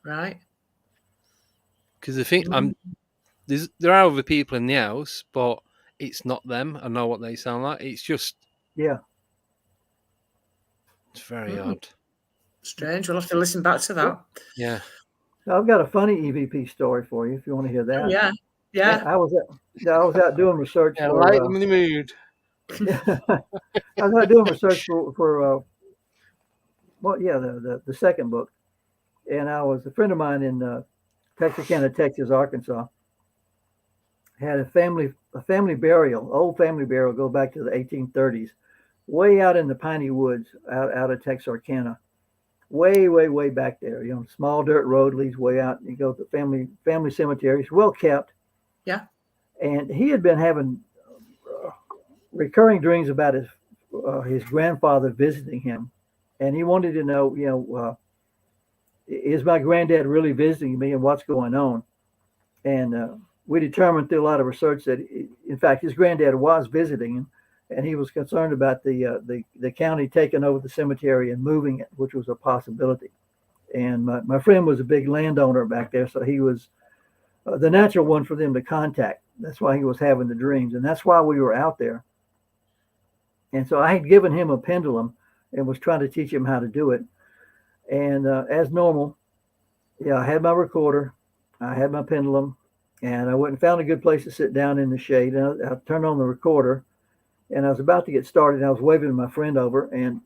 Right. Because I think there are other people in the house, but it's not them. I know what they sound like. It's just, Yeah. it's very Mm. odd. Strange. We'll have to listen back to that. Yeah. Now, I've got a funny EVP story for you if you want to hear that. Oh, yeah. Yeah. I was out doing research Yeah, for. light them in the mood. I was out doing research for the second book, and I was a friend of mine in Texarkana, Texas, Arkansas. Had a family burial, old family burial, go back to the 1830s, way out in the piney woods out of Texarkana, way back there. You know, small dirt road leads way out. You go to the family cemetery. It's well kept. Yeah. And he had been having recurring dreams about his grandfather visiting him, and he wanted to know, is my granddad really visiting me, and what's going on? And we determined through a lot of research that, in fact, his granddad was visiting him, and he was concerned about the county taking over the cemetery and moving it, which was a possibility. And my friend was a big landowner back there, so he was the natural one for them to contact. That's why he was having the dreams, and that's why we were out there. And so I had given him a pendulum and was trying to teach him how to do it. And as normal, I had my recorder, I had my pendulum, and I went and found a good place to sit down in the shade. And I turned on the recorder, and I was about to get started. And I was waving my friend over, and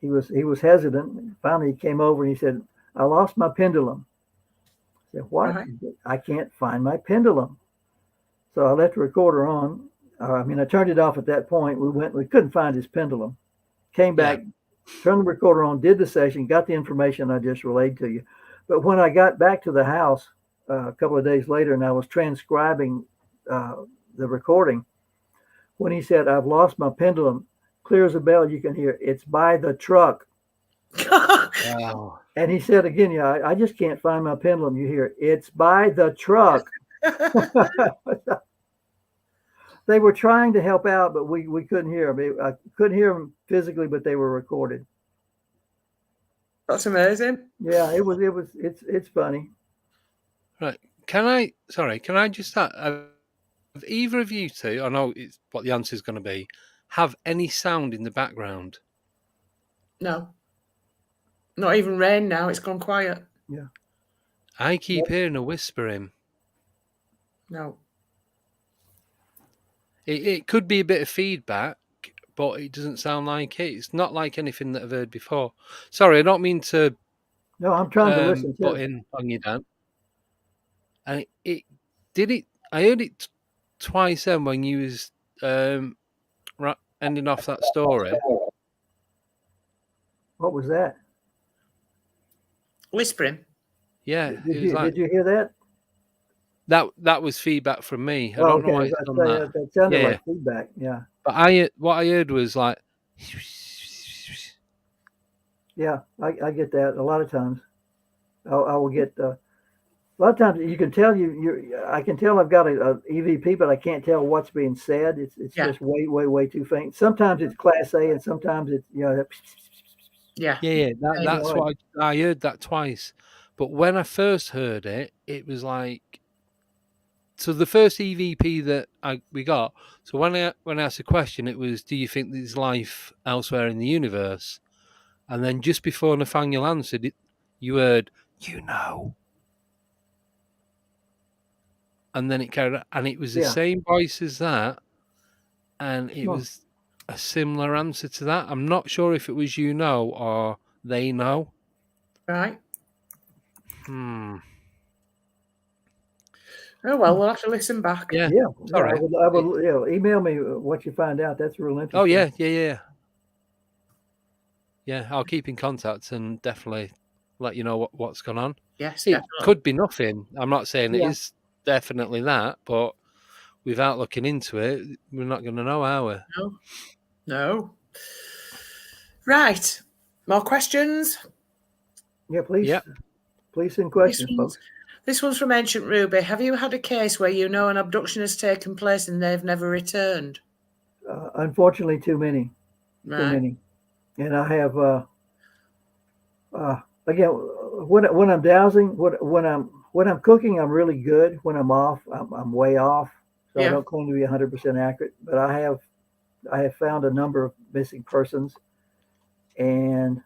he was hesitant. Finally, he came over and he said, "I lost my pendulum." I said, "What?" Right. "I can't find my pendulum." So I left the recorder on. I turned it off at that point. We couldn't find his pendulum. Came back, turned the recorder on, did the session, got the information I just relayed to you. But when I got back to the house a couple of days later and I was transcribing the recording, when he said, "I've lost my pendulum," clear as a bell, you can hear, "It's by the truck." Wow. And he said again, I just can't find my pendulum. You hear, "It's by the truck." They were trying to help out, but we couldn't hear them. I couldn't hear them physically, but they were recorded. That's amazing. Yeah, it's funny. Right. Can I just start? Have either of you two, I know it's what the answer is going to be, have any sound in the background? No. Not even rain now. It's gone quiet. Yeah. I keep hearing a whispering. No. It could be a bit of feedback, but it doesn't sound like it. It's not like anything that I've heard before. Sorry, I don't mean to No, I'm trying to listen butt too. in on you, Dan. And it did it. I heard it twice then when you was ending off that story. What was that? Whispering. Yeah, Did you hear that? that was feedback from me. I don't know why it's done that. That sounded Yeah. like feedback. Yeah. But what I heard was like, Yeah, I get that a lot of times. I will get a lot of times you can tell I can tell I've got a EVP, but I can't tell what's being said. It's just way too faint. Sometimes it's class A, and sometimes it's Yeah. yeah. That's what I heard that twice. But when I first heard it, it was like, so the first EVP that we got. So when I asked a question, it was, "Do you think there's life elsewhere in the universe?" And then just before Nathaniel answered it, you heard, and then it carried on, and it was the same voice as that, and it was a similar answer to that. I'm not sure if it was or they know. Right. Oh well, we'll have to listen back. Yeah. Sorry. I would email me what you find out. That's real interesting. Oh yeah. Yeah, I'll keep in contact and definitely let you know what's gone on. Yes, it could be nothing. I'm not saying it is definitely that, but without looking into it, we're not going to know, are we? No. Right. More questions? Yeah, please. Yep. Please send questions, folks. This one's from Ancient Ruby. Have you had a case where an abduction has taken place and they've never returned? Unfortunately, too many. Right. Too many. And I have again when I'm dowsing, when I'm cooking, I'm really good. When I'm off, I'm way off. So I don't claim to be 100% accurate, but I have found a number of missing persons, and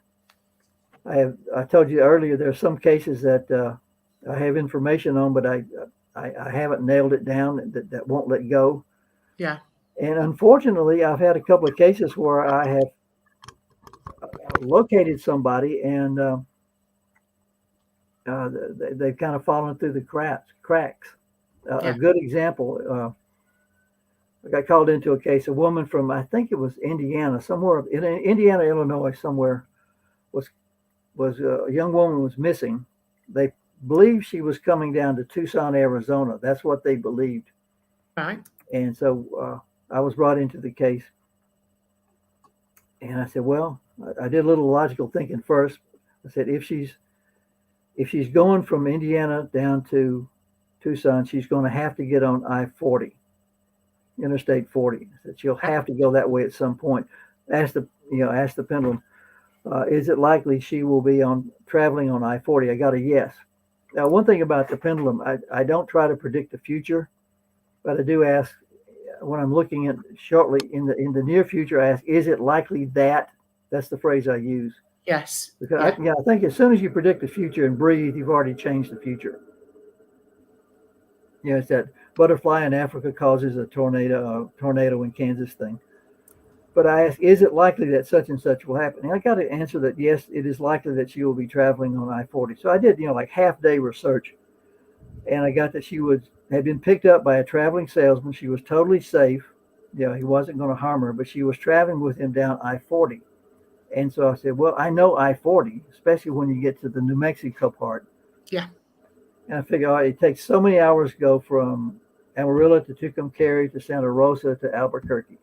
I told you earlier there are some cases that I have information on, but I haven't nailed it down that won't let go. Yeah. And unfortunately, I've had a couple of cases where I have located somebody, and they've kind of fallen through the cracks. A good example, I got called into a case. A woman from, I think it was Indiana, somewhere in Indiana, Illinois, somewhere, was a young woman was missing. They believed she was coming down to Tucson, Arizona. That's what they believed. Right. And so I was brought into the case, and I said, well, I did a little logical thinking first. I said, if she's going from Indiana down to Tucson, she's going to have to get on I-40, Interstate 40. I said she'll have to go that way at some point. Ask the pendulum, is it likely she will be traveling on I-40? I got a yes. Now, one thing about the pendulum, I don't try to predict the future, but I do ask when I'm looking at shortly in the near future. I ask, is it likely that? That's the phrase I use. Yes. Because I think as soon as you predict the future and breathe, you've already changed the future. It's that butterfly in Africa causes a tornado in Kansas thing. But I ask, is it likely that such and such will happen? And I got to answer that, yes, it is likely that she will be traveling on I-40. So I did, like half-day research. And I got that she had been picked up by a traveling salesman. She was totally safe. He wasn't going to harm her, but she was traveling with him down I-40. And so I said, well, I know I-40, especially when you get to the New Mexico part. Yeah. And I figured, all right, it takes so many hours to go from Amarillo to Tucumcari to Santa Rosa to Albuquerque.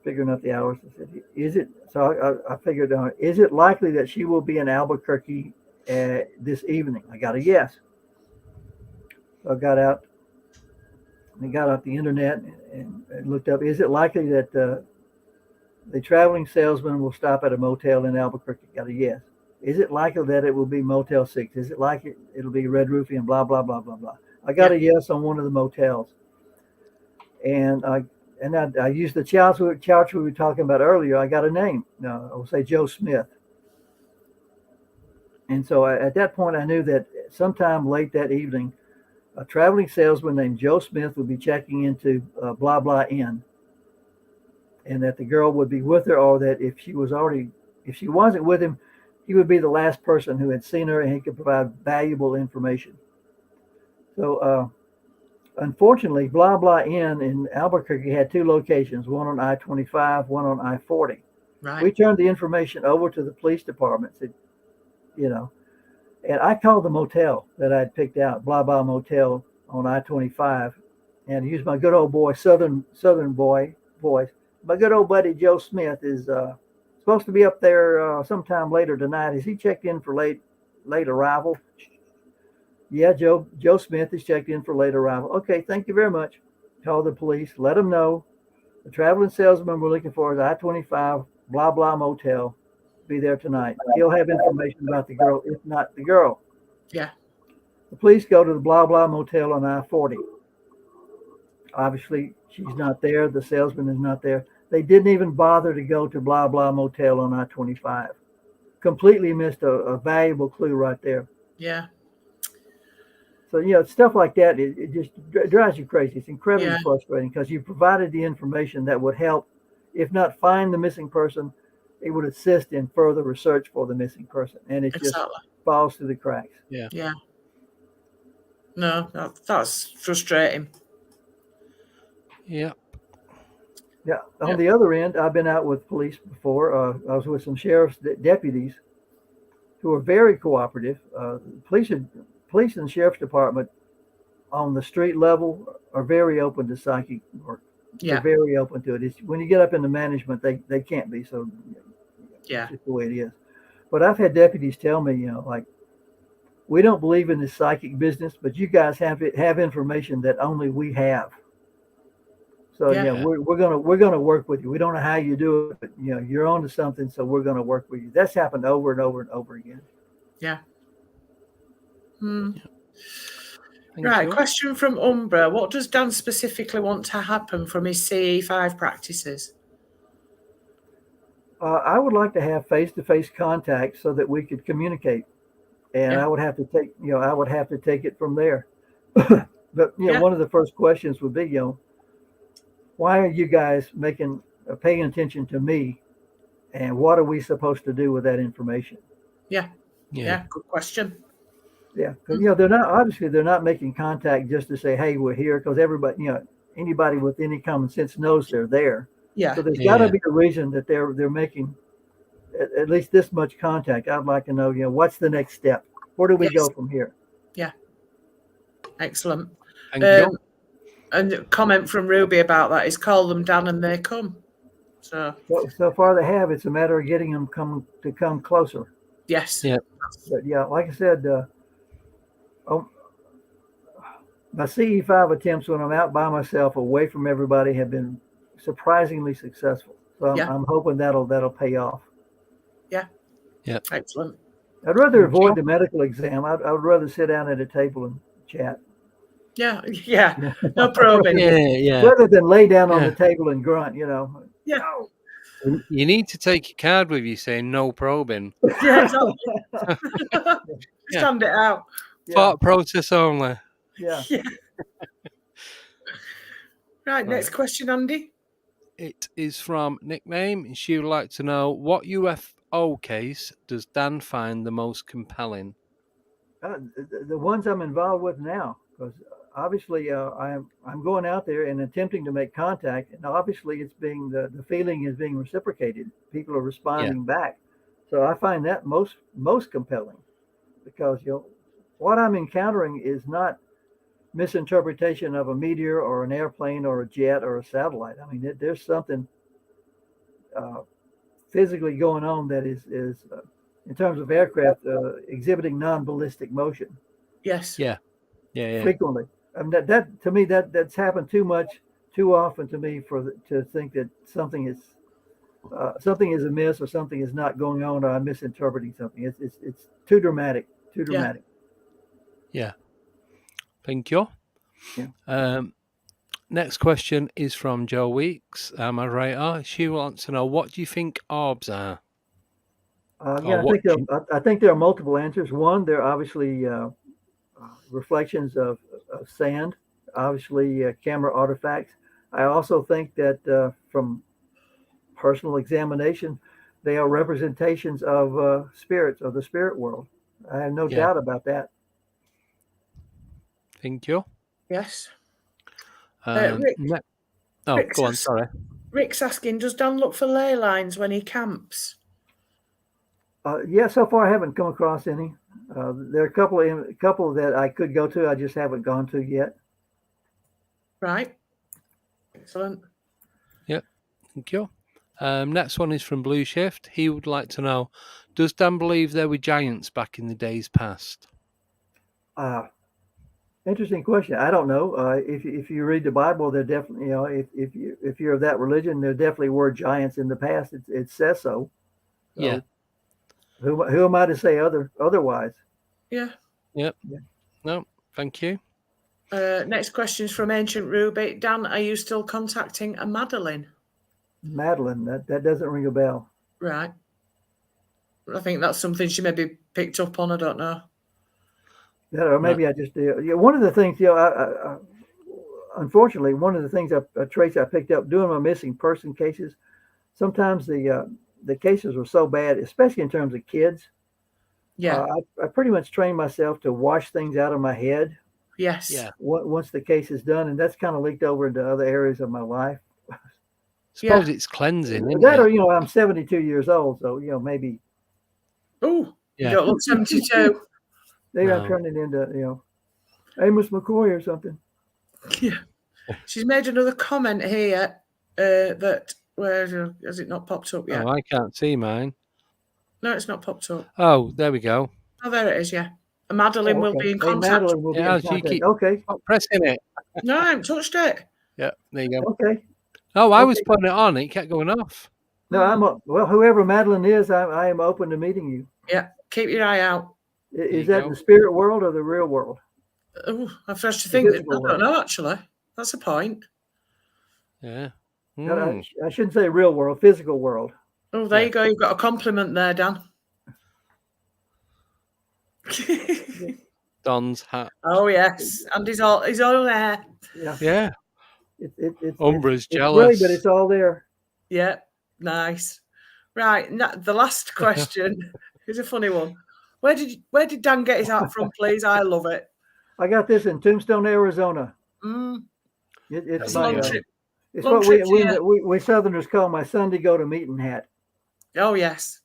Figuring out the hours, I said, is it? So I figured, is it likely that she will be in Albuquerque this evening? I got a yes. So I got out the internet and looked up, is it likely that the traveling salesman will stop at a motel in Albuquerque? Got a yes. Is it likely that it will be Motel 6? Is it likely it'll be Red Roofie and blah, blah, blah, blah, blah? I got a yes on one of the motels. And I used the couch we were talking about earlier. I got a name. No, I will say Joe Smith. And so at that point, I knew that sometime late that evening, a traveling salesman named Joe Smith would be checking into Blah Blah Inn, and that the girl would be with her, or that if she wasn't with him, he would be the last person who had seen her, and he could provide valuable information. So, unfortunately, Blah Blah Inn in Albuquerque had two locations, one on I-25, one on I-40. Right. We turned the information over to the police department, and I called the motel that I'd picked out, Blah Blah Motel on I-25, and used my good old boy, Southern voice. My good old buddy Joe Smith is supposed to be up there sometime later tonight. Is he checked in for late arrival? Yeah, Joe Smith is checked in for late arrival. Okay, thank you very much. Call the police, let them know the traveling salesman we're looking for is I-25, Blah Blah Motel. Be there tonight. He'll have information about the girl, if not the girl. Yeah. The police go to the Blah Blah Motel on I-40. Obviously, she's not there. The salesman is not there. They didn't even bother to go to Blah Blah Motel on I-25. Completely missed a valuable clue right there. Yeah. So, stuff like that, it just drives you crazy. It's incredibly frustrating because you provided the information that would help, if not find the missing person, it would assist in further research for the missing person. And it just falls through the cracks. Yeah. Yeah. No, that's frustrating. Yeah. Yeah. On the other end, I've been out with police before. I was with some sheriff's deputies who are very cooperative. Police and the sheriff's department on the street level are very open to psychic work. Yeah. They're very open to it. It's, when you get up into management, they can't be. So yeah, it's just the way it is. But I've had deputies tell me, like, we don't believe in this psychic business, but you guys have information that only we have. So we're gonna work with you. We don't know how you do it, but you're onto something, so we're gonna work with you. That's happened over and over and over again. Yeah. Hmm. Thank Right, you. question from Umbra. What does Dan specifically want to happen from his CE5 practices? I would like to have face-to-face contact so that we could communicate, and Yeah. I would have to take it from there. But Yeah. one of the first questions would be, why are you guys paying attention to me, and what are we supposed to do with that information? Yeah, Yeah. good question. Yeah, because they're not making contact just to say, hey, we're here, because everybody, anybody with any common sense knows they're there. Yeah, So there's got to be a reason that they're making at least this much contact. I'd like to know, what's the next step? Where do we go from here? yeah. Excellent. Thank you. And a comment from Ruby about that is call them Dan and they come. So far they have. It's a matter of getting them to come closer. yes. Yeah. But yeah, like I said, my CE5 attempts when I'm out by myself, away from everybody, have been surprisingly successful. So I'm hoping that'll pay off. Yeah. Yeah. Excellent. I'd rather avoid the medical exam. I'd rather sit down at a table and chat. Yeah. No probing. Yeah. Rather than lay down on the table and grunt, Yeah. You need to take your card with you saying no probing. Yeah, exactly. Stand it out. Thought process only. Yeah. Right, next question, Andy. It is from Nickname. She would like to know, what UFO case does Dan find the most compelling? The ones I'm involved with now, because obviously I'm going out there and attempting to make contact, and obviously it's being the feeling is being reciprocated. People are responding back, so I find that most compelling, because what I'm encountering is not misinterpretation of a meteor or an airplane or a jet or a satellite. I mean, there's something physically going on that is in terms of aircraft exhibiting non-ballistic motion. Yes. Yeah. Frequently. I mean, that to me that's happened too often to me to think that something is amiss or something is not going on, or I'm misinterpreting something. It's too dramatic. Yeah. Thank you. Yeah. Next question is from Joe Weeks, my writer. She wants to know, what do you think orbs are? I think there are multiple answers. One, they're obviously reflections of sand, obviously camera artifacts. I also think that from personal examination, they are representations of spirits, of the spirit world. I have no doubt about that. Thank you. Yes. Rick, go on, sorry. Rick's asking, does Dan look for ley lines when he camps? So far I haven't come across any. There are a couple that I could go to, I just haven't gone to yet. Right. Excellent. Yep. Thank you. Next one is from Blue Shift. He would like to know, does Dan believe there were giants back in the days past? Interesting question. I don't know. If you read the Bible, there definitely, if you're of that religion, there definitely were giants in the past. It says so. Yeah. Who am I to say otherwise? Yeah. Yep. Yeah. No, thank you. Next question is from Ancient Ruby. Dan, are you still contacting a Madeline? Madeline, that doesn't ring a bell. Right. I think that's something she maybe picked up on. I don't know. That, or maybe I just one of the things, unfortunately, one of the things traits I picked up doing my missing person cases, sometimes the cases were so bad, especially in terms of kids. Yeah. I pretty much trained myself to wash things out of my head. Yes. Yeah. Once the case is done, and that's kind of leaked over into other areas of my life. Suppose it's cleansing, isn't that, it? or I'm 72 years old, so maybe. Oh, you don't look 72. Maybe I'm turning into Amos McCoy or something. Yeah. She's made another comment here that where has it not popped up yet? Oh, I can't see mine. No, it's not popped up. Oh, there we go. Oh, there it is. Yeah. Madeline will be in contact. Madeline will be in contact. Okay. Stop pressing it. No, I haven't touched it. Yeah, there you go. Okay. Oh, I was putting it on. It kept going off. No, whoever Madeline is, I am open to meeting you. Yeah. Keep your eye out. Is that the spirit world or the real world? Oh, I've tried to think. I physical don't know, actually. That's a point. Yeah. I shouldn't say real world, physical world. Oh, there you go. You've got a compliment there, Dan. Don's hat. Oh, yes. And he's all there. Yeah. Yeah. It's Umbra's it's gray, jealous. but it's all there. Yeah, nice. Right, the last question is a funny one. Where did Dan get his hat from, please? I love it. I got this in Tombstone, Arizona. It's It's a my long trip. it's Long what trip to we Southerners call my Sunday go to meeting hat. Oh, yes.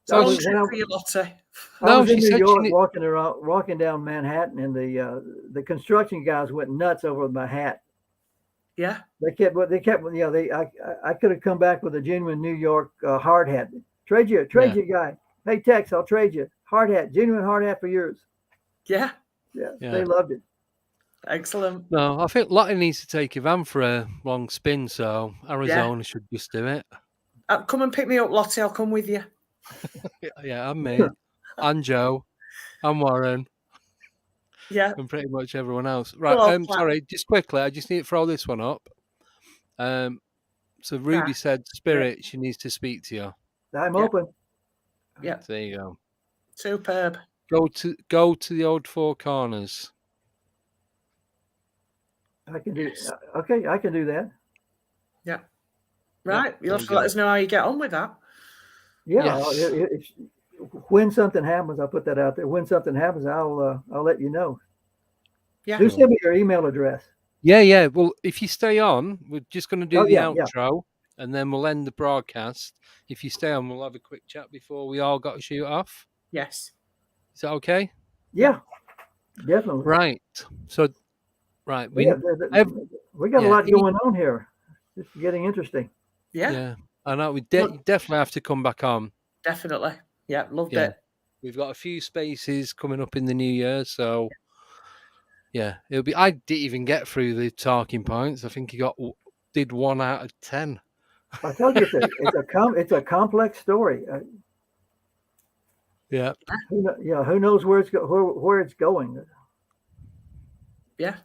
It's a That long was trip when I- for you, Lottie. I was she in New said York she walking down Manhattan, and the construction guys went nuts over my hat. Yeah. I could have come back with a genuine New York hard hat. Trade you, guy. Hey, Tex, I'll trade you hard hat, genuine hard hat for yours. Yeah. Yeah, Yeah. they loved it. Excellent. No, I think Lottie needs to take a van for a long spin, so Arizona should just do it. Come and pick me up, Lottie. I'll come with you. Yeah, and me, and Joe, and Warren. Yeah. And pretty much everyone else. Right, sorry, just quickly, I just need to throw this one up. So Ruby said, Spirit, she needs to speak to you. I'm open. Yeah. There you go. Superb. Go to the old Four Corners. I can do okay, I can do that. Yeah. Right. You'll have to let us know how you get on with that. Yeah. Yes. When something happens, I'll put that out there. When something happens, I'll let you know. Yeah. Do send me your email address. Yeah. Well, if you stay on, we're just going to do the outro, and then we'll end the broadcast. If you stay on, we'll have a quick chat before we all got to shoot off. Yes. Is that okay? Yeah, definitely. Right. So, right. We got a lot going on here. It's getting interesting. Yeah. I know. We definitely have to come back on. Definitely. Yeah, loved it. We've got a few spaces coming up in the new year, so it'll be. I didn't even get through the talking points. I think he did 1 out of 10. I told you it's a complex story. Yeah. Who knows where it's going? Yeah.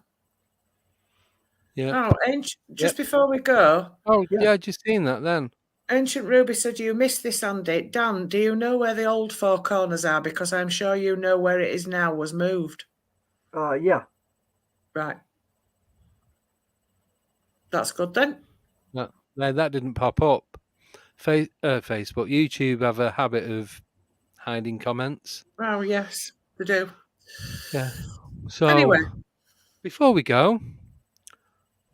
Yeah. Oh, just before we go. Oh, yeah, just seen that then. Ancient Ruby said you missed this, Andy. Dan, do you know where the old Four Corners are? Because I'm sure you know where it is now was moved. Yeah. Right. That's good then. No, that didn't pop up. Facebook, YouTube have a habit of hiding comments. Oh, yes, they do. Yeah. So anyway, before we go,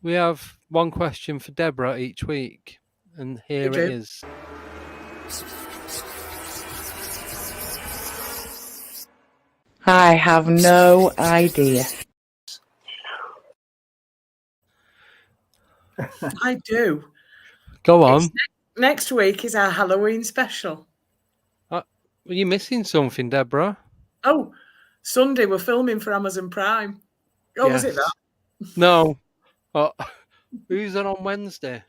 we have one question for Deborah each week. And here it is. I have no idea. I do. Go on. Next week is our Halloween special. Were you missing something, Deborah? Oh, Sunday we're filming for Amazon Prime. Oh, was it that? No. Who's on Wednesday?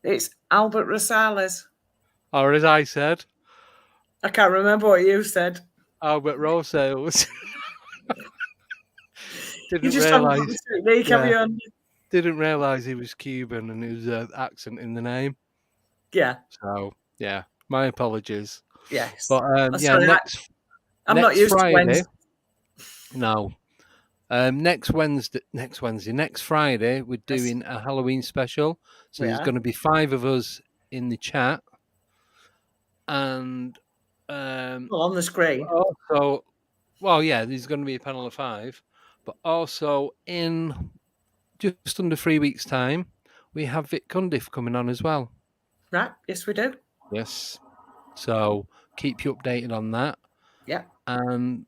It's Albert Rosales. Or as I said. I can't remember what you said. Albert Rosales. Didn't realise he was Cuban and his accent in the name. Yeah. So, my apologies. Yes. But, I'm not used Friday, to Wednesday. No. Next Friday, we're doing a Halloween special. So there's going to be 5 of us in the chat. And on the screen. Also, there's going to be a panel of 5. But also in just under 3 weeks' time, we have Vic Cundiff coming on as well. Right. Yes, we do. Yes. So keep you updated on that. Yeah. And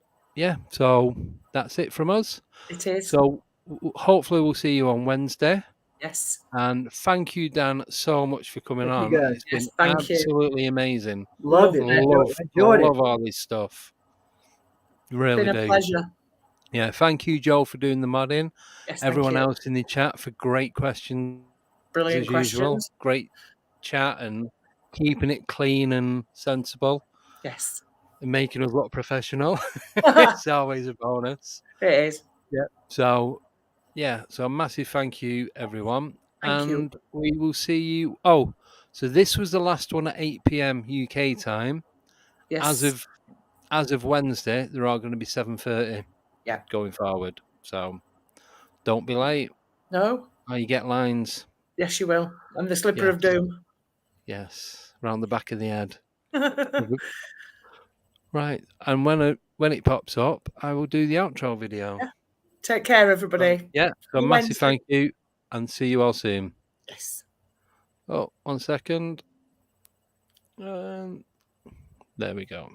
so that's it from us. It is. So hopefully we'll see you on Wednesday. Yes. And thank you, Dan, so much for coming on. It's been absolutely amazing. Loved it. Enjoyed it. Love all this stuff. Really do. Been a pleasure. Yeah, thank you, Joel, for doing the modding. Yes, everyone else in the chat for great questions. Brilliant as questions. Usual. Great chat and keeping it clean and sensible. Yes. making us look professional. It's always a bonus. It is. So, yeah. So a massive thank you, everyone. Thank you. And we will see you. Oh, so this was the last one at 8 p.m. UK time. Yes. As of Wednesday, they're all going to be 7:30. Yeah. Going forward. So don't be late. No? Oh, you get lines. Yes, you will. And the slipper Yes. of doom. Yes. Around the back of the head. Right. And when it pops up, I will do the outro video. Yeah. Take care, everybody. Yeah. So a See you massive Wednesday. thank you and see you all soon. Yes. Oh, 1 second. There we go.